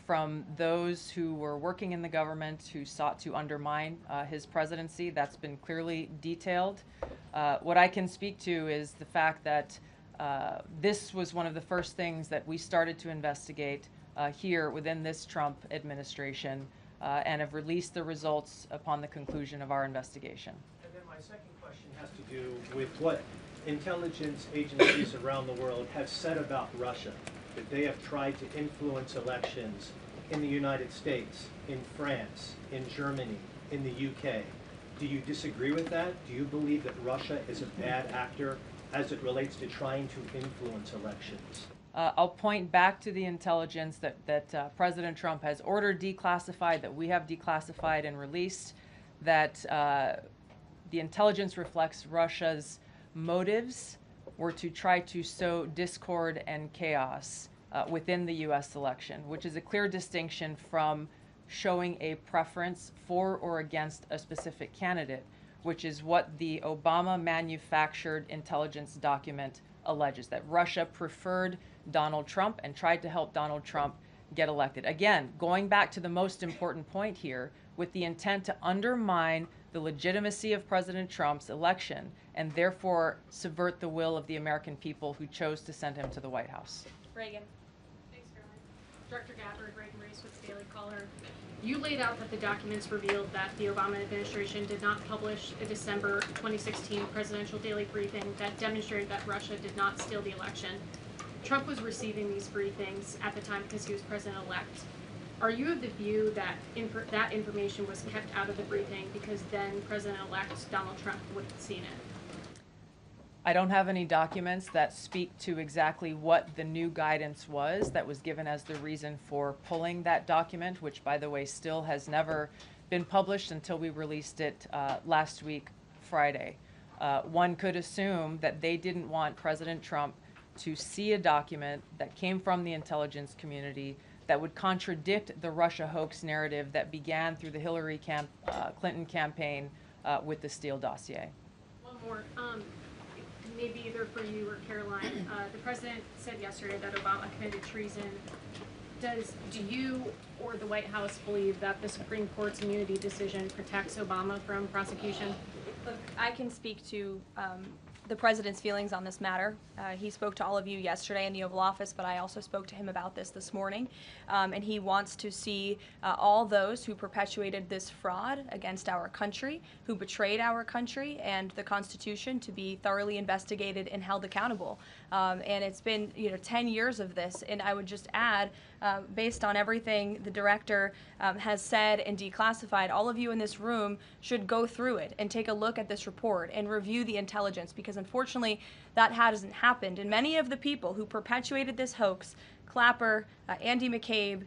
from those who were working in the government who sought to undermine his presidency. That's been clearly detailed. What I can speak to is the fact that this was one of the first things that we started to investigate here within this Trump administration and have released the results upon the conclusion of our investigation. And then my second question has to do with what intelligence agencies around the world have said about Russia, that they have tried to influence elections in the United States, in France, in Germany, in the UK. Do you disagree with that? Do you believe that Russia is a bad actor as it relates to trying to influence elections? I'll point back to the intelligence that President Trump has ordered declassified, that we have declassified and released, that the intelligence reflects Russia's motives were to try to sow discord and chaos within the U.S. election, which is a clear distinction from showing a preference for or against a specific candidate, which is what the Obama manufactured intelligence document alleges, that Russia preferred Donald Trump and tried to help Donald Trump get elected. Again, going back to the most important point here, with the intent to undermine the legitimacy of President Trump's election and therefore subvert the will of the American people who chose to send him to the White House. Reagan. Thanks, Caroline. Director Gabbard, Reagan Reese with the Daily Caller. You laid out that the documents revealed that the Obama administration did not publish a December 2016 presidential daily briefing that demonstrated that Russia did not steal the election. Trump was receiving these briefings at the time because he was president-elect. Are you of the view that that information was kept out of the briefing because then President-elect Donald Trump would have seen it? I don't have any documents that speak to exactly what the new guidance was that was given as the reason for pulling that document, which, by the way, still has never been published until we released it last week, Friday. One could assume that they didn't want President Trump to see a document that came from the intelligence community that would contradict the Russia hoax narrative that began through the Hillary Clinton campaign with the Steele dossier. One more. Maybe either for you or Caroline. The president said yesterday that Obama committed treason. Do you or the White House believe that the Supreme Court's immunity decision protects Obama from prosecution? Look, I can speak to the president's feelings on this matter. He spoke to all of you yesterday in the Oval Office, but I also spoke to him about this morning. And he wants to see all those who perpetuated this fraud against our country, who betrayed our country and the Constitution, to be thoroughly investigated and held accountable. And it's been 10 years of this. And I would just add based on everything the director has said and declassified, all of you in this room should go through it and take a look at this report and review the intelligence, because unfortunately that hasn't happened. And many of the people who perpetuated this hoax, Clapper, Andy McCabe,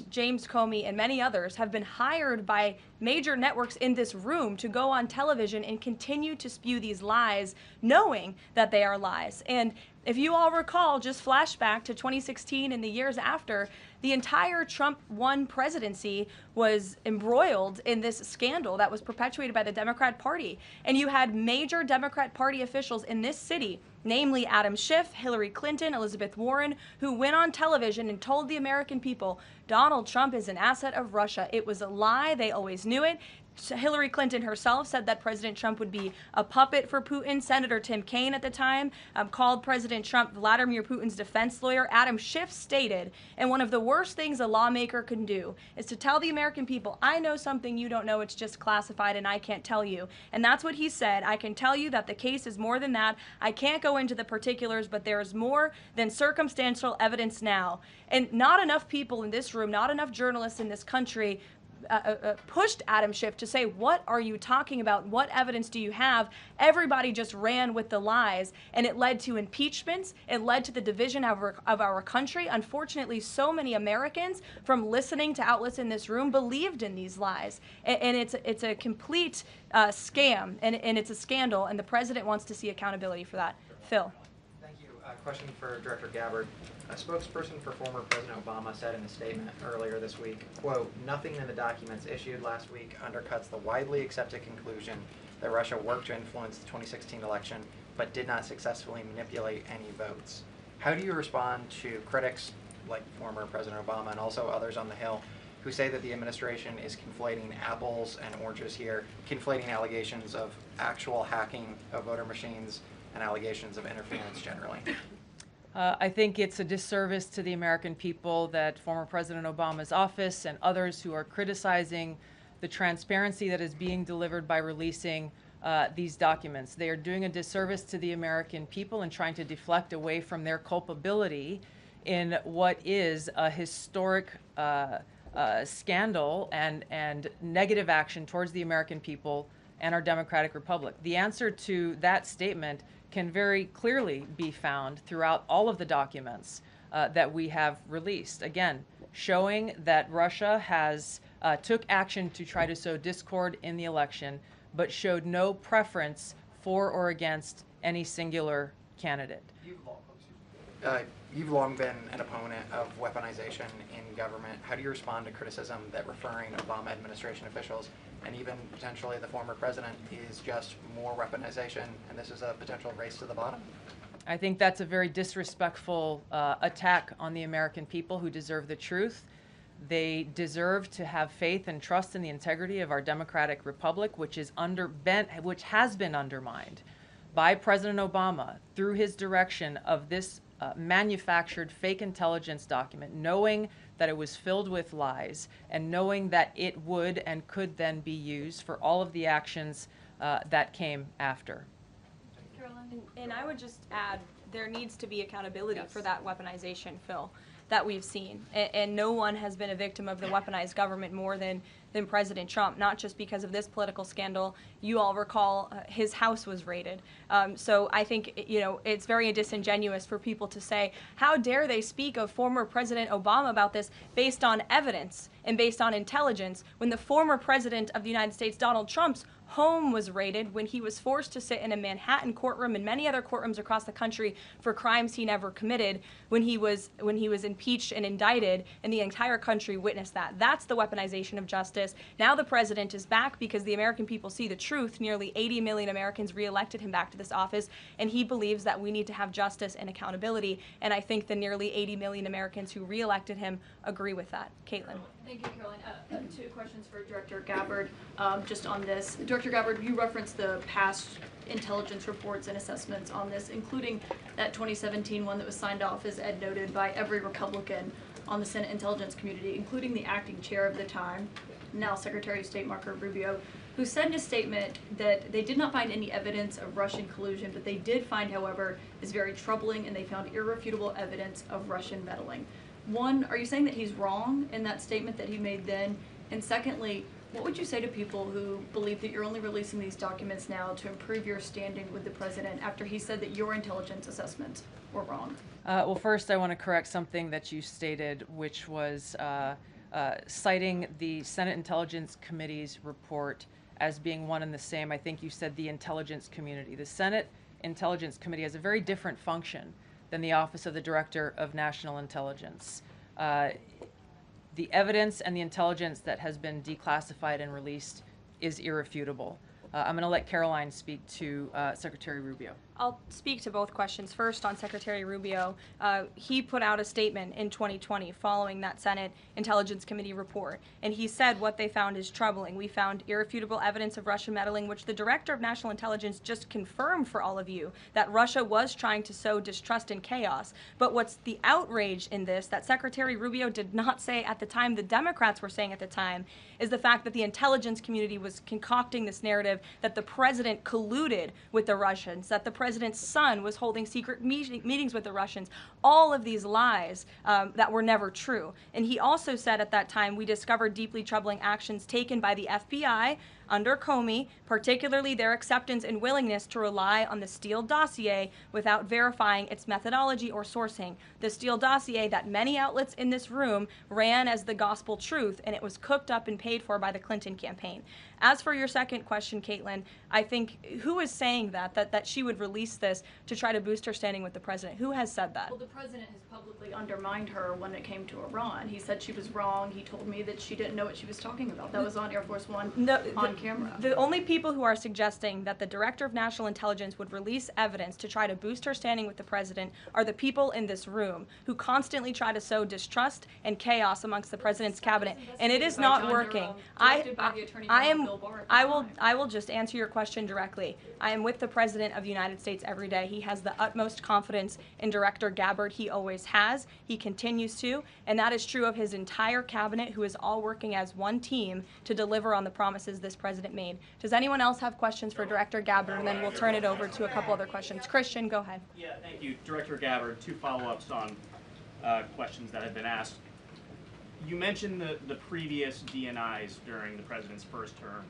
James Comey, and many others, have been hired by major networks in this room to go on television and continue to spew these lies, knowing that they are lies. And if you all recall, just flashback to 2016 and the years after, the entire Trump 1 presidency was embroiled in this scandal that was perpetuated by the Democrat Party. And you had major Democrat Party officials in this city, namely Adam Schiff, Hillary Clinton, Elizabeth Warren, who went on television and told the American people, Donald Trump is an asset of Russia. It was a lie. They always knew it. Hillary Clinton herself said that President Trump would be a puppet for Putin. Senator Tim Kaine at the time called President Trump Vladimir Putin's defense lawyer. Adam Schiff stated, and one of the worst things a lawmaker can do is to tell the American people, I know something you don't know, it's just classified and I can't tell you. And that's what he said. I can tell you that the case is more than that. I can't go into the particulars, but there is more than circumstantial evidence now. And not enough people in this room, not enough journalists in this country pushed Adam Schiff to say, what are you talking about? What evidence do you have? Everybody just ran with the lies, and it led to impeachments. It led to the division of our country. Unfortunately, so many Americans, from listening to outlets in this room, believed in these lies. And it's a complete scam, and it's a scandal, and the president wants to see accountability for that. Phil. Thank you. Question for Director Gabbard. A spokesperson for former President Obama said in a statement earlier this week, quote, nothing in the documents issued last week undercuts the widely accepted conclusion that Russia worked to influence the 2016 election but did not successfully manipulate any votes. How do you respond to critics like former President Obama and also others on the Hill who say that the administration is conflating apples and oranges here, conflating allegations of actual hacking of voter machines and allegations of interference generally? I think it's a disservice to the American people that former President Obama's office and others who are criticizing the transparency that is being delivered by releasing these documents. They are doing a disservice to the American people and trying to deflect away from their culpability in what is a historic scandal and negative action towards the American people and our democratic republic. The answer to that statement can very clearly be found throughout all of the documents that we have released. Again, showing that Russia has took action to try to sow discord in the election, but showed no preference for or against any singular candidate. You've long been an opponent of weaponization in government. How do you respond to criticism that referring Obama administration officials and even potentially the former president is just more weaponization and this is a potential race to the bottom? I think that's a very disrespectful attack on the American people who deserve the truth. They deserve to have faith and trust in the integrity of our democratic republic, which has been undermined by President Obama through his direction of this manufactured fake intelligence document, knowing that it was filled with lies and knowing that it would and could then be used for all of the actions that came after. Karoline, and I would just add, there needs to be accountability for that weaponization, Phil, that we've seen. And no one has been a victim of the weaponized government more than President Trump, not just because of this political scandal. You all recall his house was raided. So I think, it's very disingenuous for people to say, how dare they speak of former President Obama about this based on evidence and based on intelligence when the former president of the United States, Donald Trump's home was raided, when he was forced to sit in a Manhattan courtroom and many other courtrooms across the country for crimes he never committed, when he was impeached and indicted, and the entire country witnessed that. That's the weaponization of justice. Now the president is back because the American people see the truth. Nearly 80 million Americans reelected him back to this office, and he believes that we need to have justice and accountability. And I think the nearly 80 million Americans who reelected him agree with that. Caitlin. Thank you, Caroline. Two questions for Director Gabbard just on this. Director Gabbard, you referenced the past intelligence reports and assessments on this, including that 2017 one that was signed off, as Ed noted, by every Republican on the Senate Intelligence Community, including the acting chair of the time, now Secretary of State Marco Rubio, who said in a statement that they did not find any evidence of Russian collusion, but they did find, however, is very troubling, and they found irrefutable evidence of Russian meddling. one, are you saying that he's wrong in that statement that he made then? And secondly, what would you say to people who believe that you're only releasing these documents now to improve your standing with the president after he said that your intelligence assessments were wrong? Well, first I want to correct something that you stated, which was citing the Senate Intelligence Committee's report as being one and the same. I think you said the intelligence community. The Senate Intelligence Committee has a very different function than the Office of the Director of National Intelligence. The evidence and the intelligence that has been declassified and released is irrefutable. I'm going to let Karoline speak to Secretary Rubio. I'll speak to both questions. First, on Secretary Rubio, he put out a statement in 2020 following that Senate Intelligence Committee report, and he said what they found is troubling. We found irrefutable evidence of Russian meddling, which the Director of National Intelligence just confirmed for all of you, that Russia was trying to sow distrust and chaos. But what's the outrage in this that Secretary Rubio did not say at the time, the Democrats were saying at the time, is the fact that the intelligence community was concocting this narrative that the president colluded with the Russians, that the president's son was holding secret meetings with the Russians, all of these lies that were never true. And he also said at that time, we discovered deeply troubling actions taken by the FBI under Comey, particularly their acceptance and willingness to rely on the Steele dossier without verifying its methodology or sourcing. The Steele dossier that many outlets in this room ran as the gospel truth, and it was cooked up and paid for by the Clinton campaign. As for your second question, Caitlin, I think who is saying that she would release this to try to boost her standing with the president? Who has said that? Well, the president has publicly undermined her when it came to Iran. He said she was wrong. He told me that she didn't know what she was talking about. That was on Air Force One on camera. The only people who are suggesting that the Director of National Intelligence would release evidence to try to boost her standing with the president are the people in this room who constantly try to sow distrust and chaos amongst the president's cabinet, and it is not working. I will just answer your question directly. I am with the President of the United States every day. He has the utmost confidence in Director Gabbard. He always has. He continues to, and that is true of his entire cabinet, who is all working as one team to deliver on the promises this president made. Does anyone else have questions for Director Gabbard? And then we'll turn it over to a couple other questions. Christian, go ahead. Yeah, thank you. Director Gabbard, two follow-ups on questions that have been asked. You mentioned the previous DNIs during the president's first term.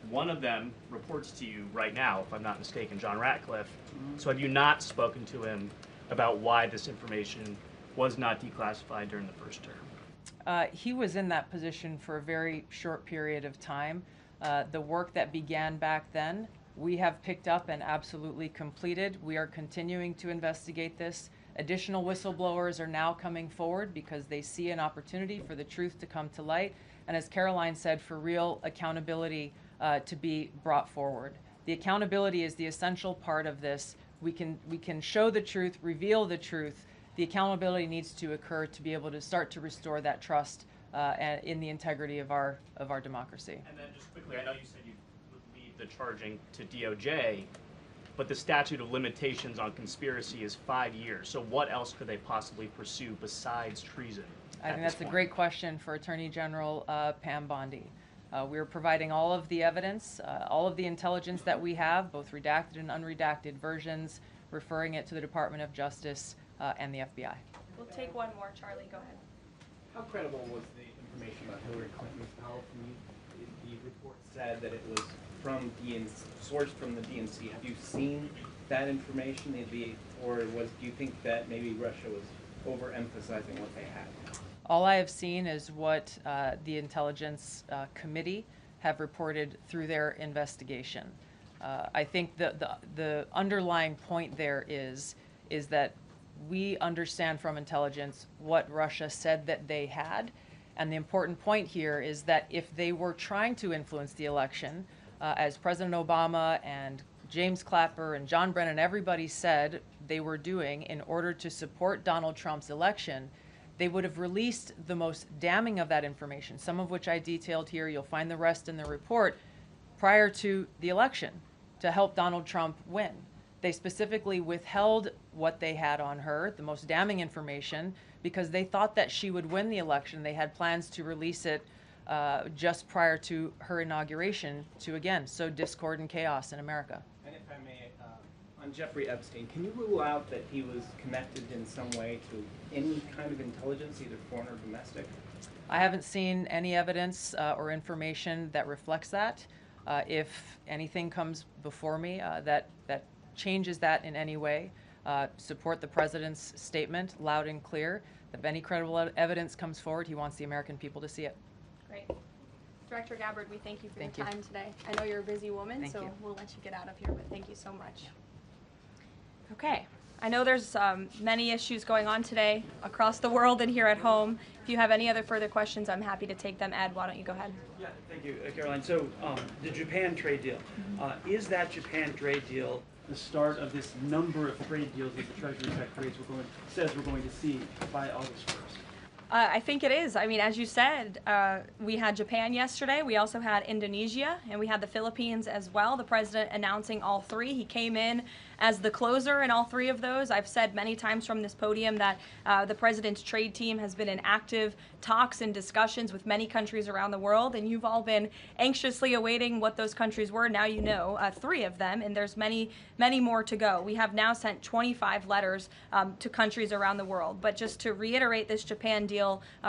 One of them reports to you right now, if I'm not mistaken, John Ratcliffe. So have you not spoken to him about why this information was not declassified during the first term? He was in that position for a very short period of time. The work that began back then, we have picked up and absolutely completed. We are continuing to investigate this. Additional whistleblowers are now coming forward because they see an opportunity for the truth to come to light. And as Karoline said, for real accountability to be brought forward. The accountability is the essential part of this. We can show the truth, reveal the truth. The accountability needs to occur to be able to start to restore that trust in the integrity of our democracy. And then just quickly, I know you said you would leave the charging to DOJ, but the statute of limitations on conspiracy is 5 years. So what else could they possibly pursue besides treason? I think that's a great question for Attorney General Pam Bondi. We're providing all of the evidence, all of the intelligence that we have, both redacted and unredacted versions, referring it to the Department of Justice and the FBI. We'll take one more. Charlie, go ahead. How credible was the information about Hillary Clinton's power from you? The report said that it was from sourced from the DNC. Have you seen that information? Or do you think that maybe Russia was overemphasizing what they had? All I have seen is what the Intelligence Committee have reported through their investigation. I think the underlying point there is that we understand from intelligence what Russia said that they had. And the important point here is that if they were trying to influence the election, as President Obama and James Clapper and John Brennan, everybody said they were doing in order to support Donald Trump's election, they would have released the most damning of that information, some of which I detailed here. You'll find the rest in the report, prior to the election to help Donald Trump win. They specifically withheld what they had on her, the most damning information, because they thought that she would win the election. They had plans to release it just prior to her inauguration to, again, sow discord and chaos in America. And if I may, On Jeffrey Epstein, can you rule out that he was connected in some way to any kind of intelligence, either foreign or domestic? I haven't seen any evidence or information that reflects that. If anything comes before me that changes that in any way, support the president's statement loud and clear. If any credible evidence comes forward, he wants the American people to see it. Great. Director Gabbard, we thank you for Thank your you. time today. I know you're a busy woman, Thank so you. we'll let you get out of here, but thank you so much. Okay. I know there's many issues going on today across the world and here at home. If you have any other further questions, I'm happy to take them. Ed, why don't you go ahead? Yeah, thank you, Caroline. So the Japan trade deal, is that Japan trade deal the start of this number of trade deals that the Treasury Secretary says we're going to see by August 1st? I think it is. I mean, as you said, we had Japan yesterday. We also had Indonesia, and we had the Philippines as well. The president announcing all three. He came in as the closer in all three of those. I've said many times from this podium that the president's trade team has been in active talks and discussions with many countries around the world, and you've all been anxiously awaiting what those countries were. Now you know three of them, and there's many more to go. We have now sent 25 letters to countries around the world. But just to reiterate this Japan deal,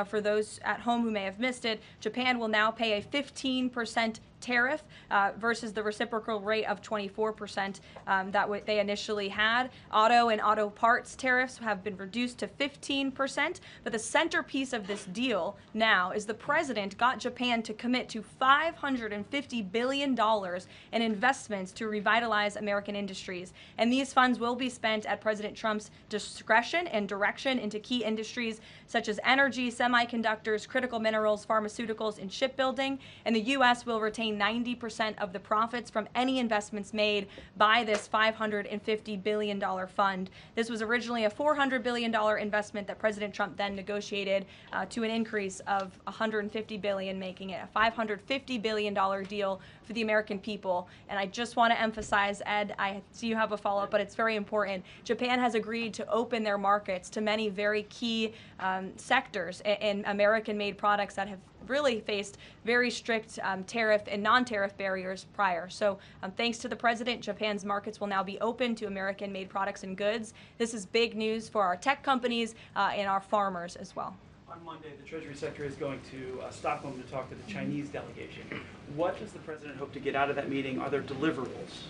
for those at home who may have missed it, Japan will now pay a 15% tariff versus the reciprocal rate of 24% that they initially had. Auto and auto parts tariffs have been reduced to 15%, but the centerpiece of this deal now is the president got Japan to commit to $550 billion in investments to revitalize American industries. And these funds will be spent at President Trump's discretion and direction into key industries such as energy, semiconductors, critical minerals, pharmaceuticals, and shipbuilding. And the U.S. will retain 90% of the profits from any investments made by this $550 billion fund. This was originally a $400 billion investment that President Trump then negotiated to an increase of $150 billion, making it a $550 billion deal for the American people. And I just want to emphasize, Ed, I see you have a follow-up, but it's very important. Japan has agreed to open their markets to many very key sectors in American-made products that have really faced very strict tariff and non-tariff barriers prior. So thanks to the president, Japan's markets will now be open to American-made products and goods. This is big news for our tech companies and our farmers as well. On Monday, the Treasury Secretary is going to Stockholm to talk to the Chinese delegation. What does the president hope to get out of that meeting? Are there deliverables?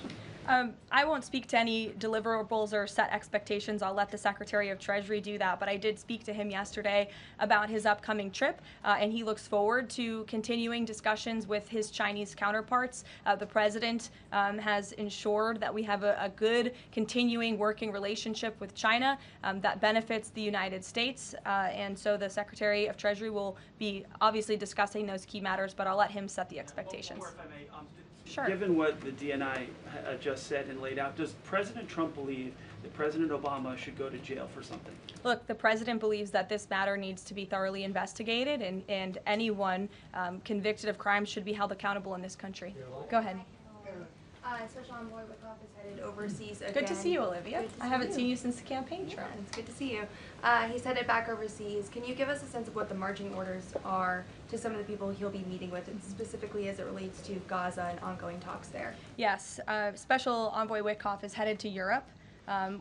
I won't speak to any deliverables or set expectations. I'll let the Secretary of Treasury do that. But I did speak to him yesterday about his upcoming trip, and he looks forward to continuing discussions with his Chinese counterparts. The president has ensured that we have a good continuing working relationship with China that benefits the United States. And so the Secretary of Treasury will be obviously discussing those key matters, but I'll let him set the expectations. One more, if I may. Sure. Given what the DNI just said and laid out, does President Trump believe that President Obama should go to jail for something? Look, the president believes that this matter needs to be thoroughly investigated, and anyone convicted of crime should be held accountable in this country. Go ahead. Special Envoy Wickoff is headed overseas again. Good to see you, Olivia. I haven't seen you since the campaign trail. Yeah, it's good to see you. He's headed back overseas. Can you give us a sense of what the marching orders are to some of the people he'll be meeting with, and specifically as it relates to Gaza and ongoing talks there? Yes, Special Envoy Wickoff is headed to Europe,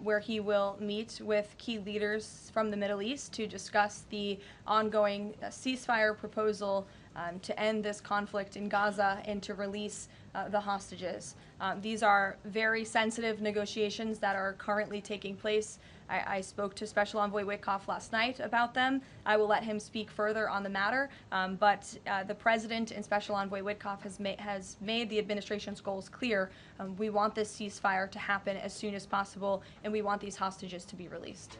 where he will meet with key leaders from the Middle East to discuss the ongoing ceasefire proposal to end this conflict in Gaza and to release the hostages. These are very sensitive negotiations that are currently taking place. I spoke to Special Envoy Wickoff last night about them. I will let him speak further on the matter, but the President and Special Envoy Wickoff has made the administration's goals clear. We want this ceasefire to happen as soon as possible, and we want these hostages to be released.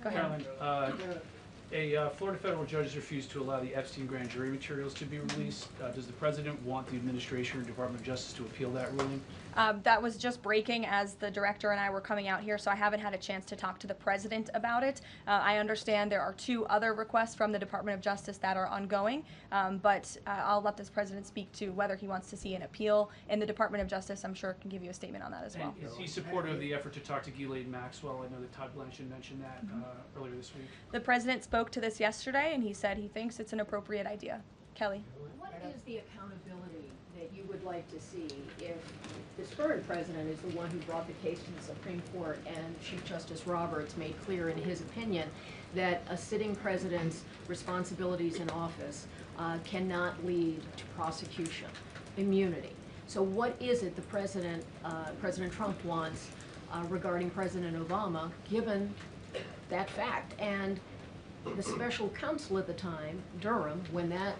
Go ahead. Caroline, a Florida federal judge has refused to allow the Epstein grand jury materials to be released. Does the president want the administration or Department of Justice to appeal that ruling? That was just breaking as the director and I were coming out here, so I haven't had a chance to talk to the president about it. I understand there are 2 other requests from the Department of Justice that are ongoing, but I'll let this president speak to whether he wants to see an appeal in the Department of Justice. I'm sure can give you a statement on that as well. And is he supportive of the effort to talk to Ghislaine Maxwell? I know that Todd Blanchard mentioned that earlier this week. The president spoke to this yesterday, and he said he thinks it's an appropriate idea. Kelly? What is the accountability that you would like to see if this current president is the one who brought the case to the Supreme Court, and Chief Justice Roberts made clear in his opinion that a sitting president's responsibilities in office cannot lead to prosecution, immunity. So what is it the President Trump wants regarding President Obama, given that fact? And the special counsel at the time, Durham, when that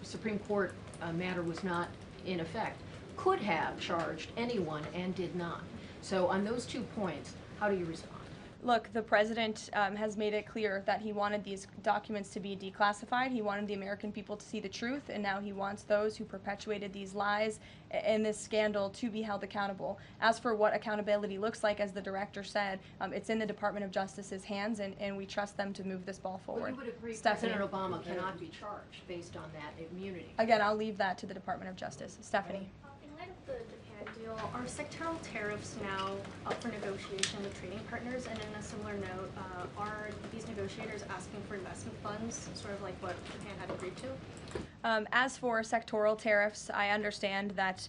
Supreme Court matter was not in effect, could have charged anyone and did not. So on those 2 points, how do you respond? Look, the president has made it clear that he wanted these documents to be declassified. He wanted the American people to see the truth, and now he wants those who perpetuated these lies and this scandal to be held accountable. As for what accountability looks like, as the director said, it's in the Department of Justice's hands, and we trust them to move this ball forward. Well, you would agree Stephanie. President Obama cannot be charged based on that immunity. Again, I'll leave that to the Department of Justice. Stephanie. In light of the Japan deal, are sectoral tariffs now up for negotiation with trading partners? And in a similar note, are these negotiators asking for investment funds, sort of like what Japan had agreed to? As for sectoral tariffs, I understand that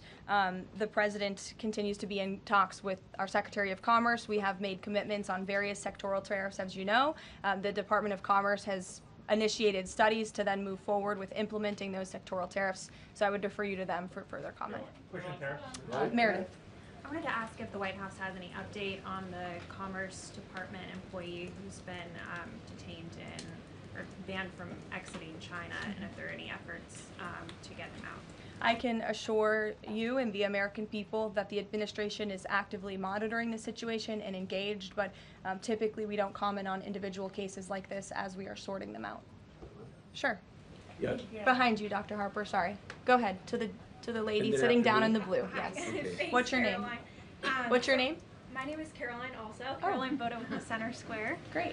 the president continues to be in talks with our Secretary of Commerce. We have made commitments on various sectoral tariffs, as you know. The Department of Commerce has initiated studies to then move forward with implementing those sectoral tariffs. So I would defer you to them for further comment. Meredith. I wanted to ask if the White House has any update on the Commerce Department employee who's been detained or banned from exiting China, and if there are any efforts to get him out. I can assure you and the American people that the administration is actively monitoring the situation and engaged, but typically we don't comment on individual cases like this as we are sorting them out. Sure. Yes. Behind you, Dr. Harper, sorry. Go ahead, to the lady sitting down in the blue, yes. Thanks, What's your name? Caroline. What's your name? My name is Caroline also. Caroline Boda with the Center Square. Great.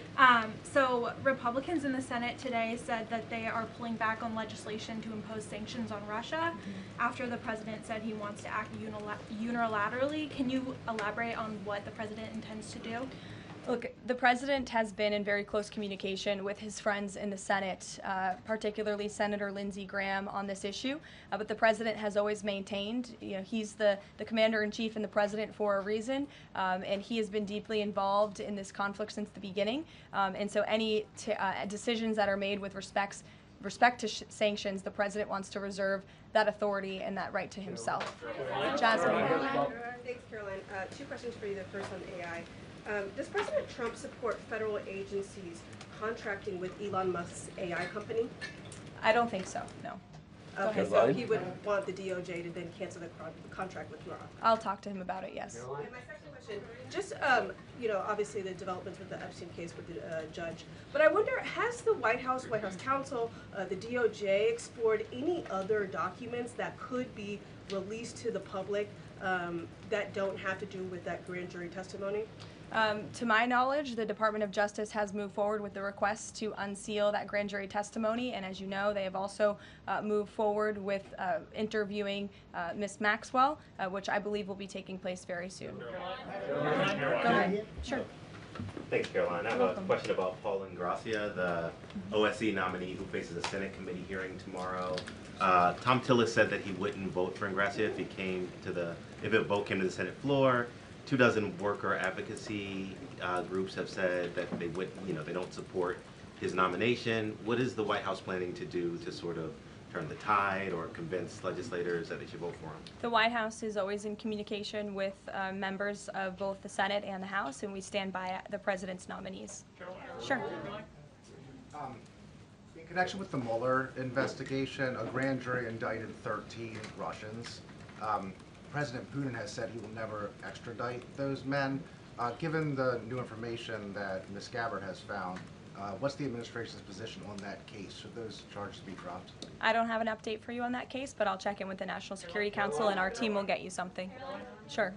So Republicans in the Senate today said that they are pulling back on legislation to impose sanctions on Russia after the president said he wants to act unilaterally. Can you elaborate on what the president intends to do? Look, the president has been in very close communication with his friends in the Senate, particularly Senator Lindsey Graham, on this issue. But the president has always maintained, he's the commander-in-chief and the president for a reason, and he has been deeply involved in this conflict since the beginning. And so any decisions that are made with respect to sanctions, the president wants to reserve that authority and that right to himself. Jasmine. Thanks, Caroline. 2 questions for you. The first on AI. Does President Trump support federal agencies contracting with Elon Musk's AI company? I don't think so, no. Okay, so he would want the DOJ to then cancel the contract with Roth. I'll talk to him about it, yes. And my second question, just, obviously the developments with the Epstein case with the judge, but I wonder, has the White House counsel, the DOJ explored any other documents that could be released to the public that don't have to do with that grand jury testimony? To my knowledge, the Department of Justice has moved forward with the request to unseal that grand jury testimony, and as you know, they have also moved forward with interviewing Ms. Maxwell, which I believe will be taking place very soon. Go ahead. Sure. Thanks, Caroline. I have a question about Paul Ingracia, the OSC nominee who faces a Senate committee hearing tomorrow. Tom Tillis said that he wouldn't vote for Ingracia if a vote came to the Senate floor. 24 worker advocacy groups have said that they don't support his nomination. What is the White House planning to do to sort of turn the tide or convince legislators that they should vote for him? The White House is always in communication with members of both the Senate and the House, and we stand by the president's nominees. Sure. In connection with the Mueller investigation, a grand jury indicted 13 Russians. President Putin has said he will never extradite those men. Given the new information that Ms. Gabbard has found, what's the administration's position on that case? Should those charges be dropped? I don't have an update for you on that case, but I'll check in with the National Security Council and our team will get you something. Sure.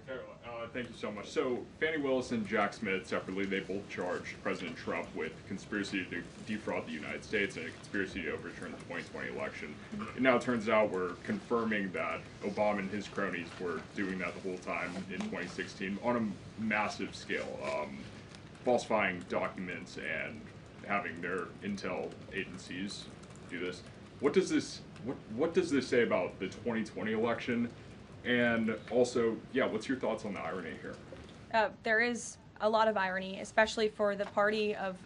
Thank you so much. So Fannie Willis and Jack Smith separately, they both charged President Trump with conspiracy to defraud the United States and a conspiracy to overturn the 2020 election. It now turns out we're confirming that Obama and his cronies were doing that the whole time in 2016 on a massive scale, falsifying documents and having their intel agencies do this. What does this say about the 2020 election? And also, yeah, what's your thoughts on the irony here? There is a lot of irony, especially for the party of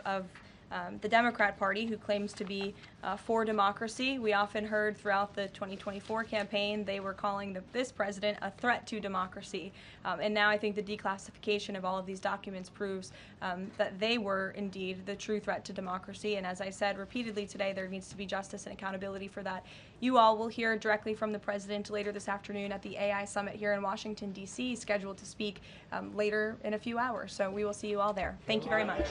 the Democrat Party, who claims to be for democracy. We often heard throughout the 2024 campaign they were calling this president a threat to democracy. And now I think the declassification of all of these documents proves that they were indeed the true threat to democracy. And as I said repeatedly today, there needs to be justice and accountability for that. You all will hear directly from the president later this afternoon at the AI Summit here in Washington, D.C., scheduled to speak later in a few hours. So we will see you all there. Thank you very much.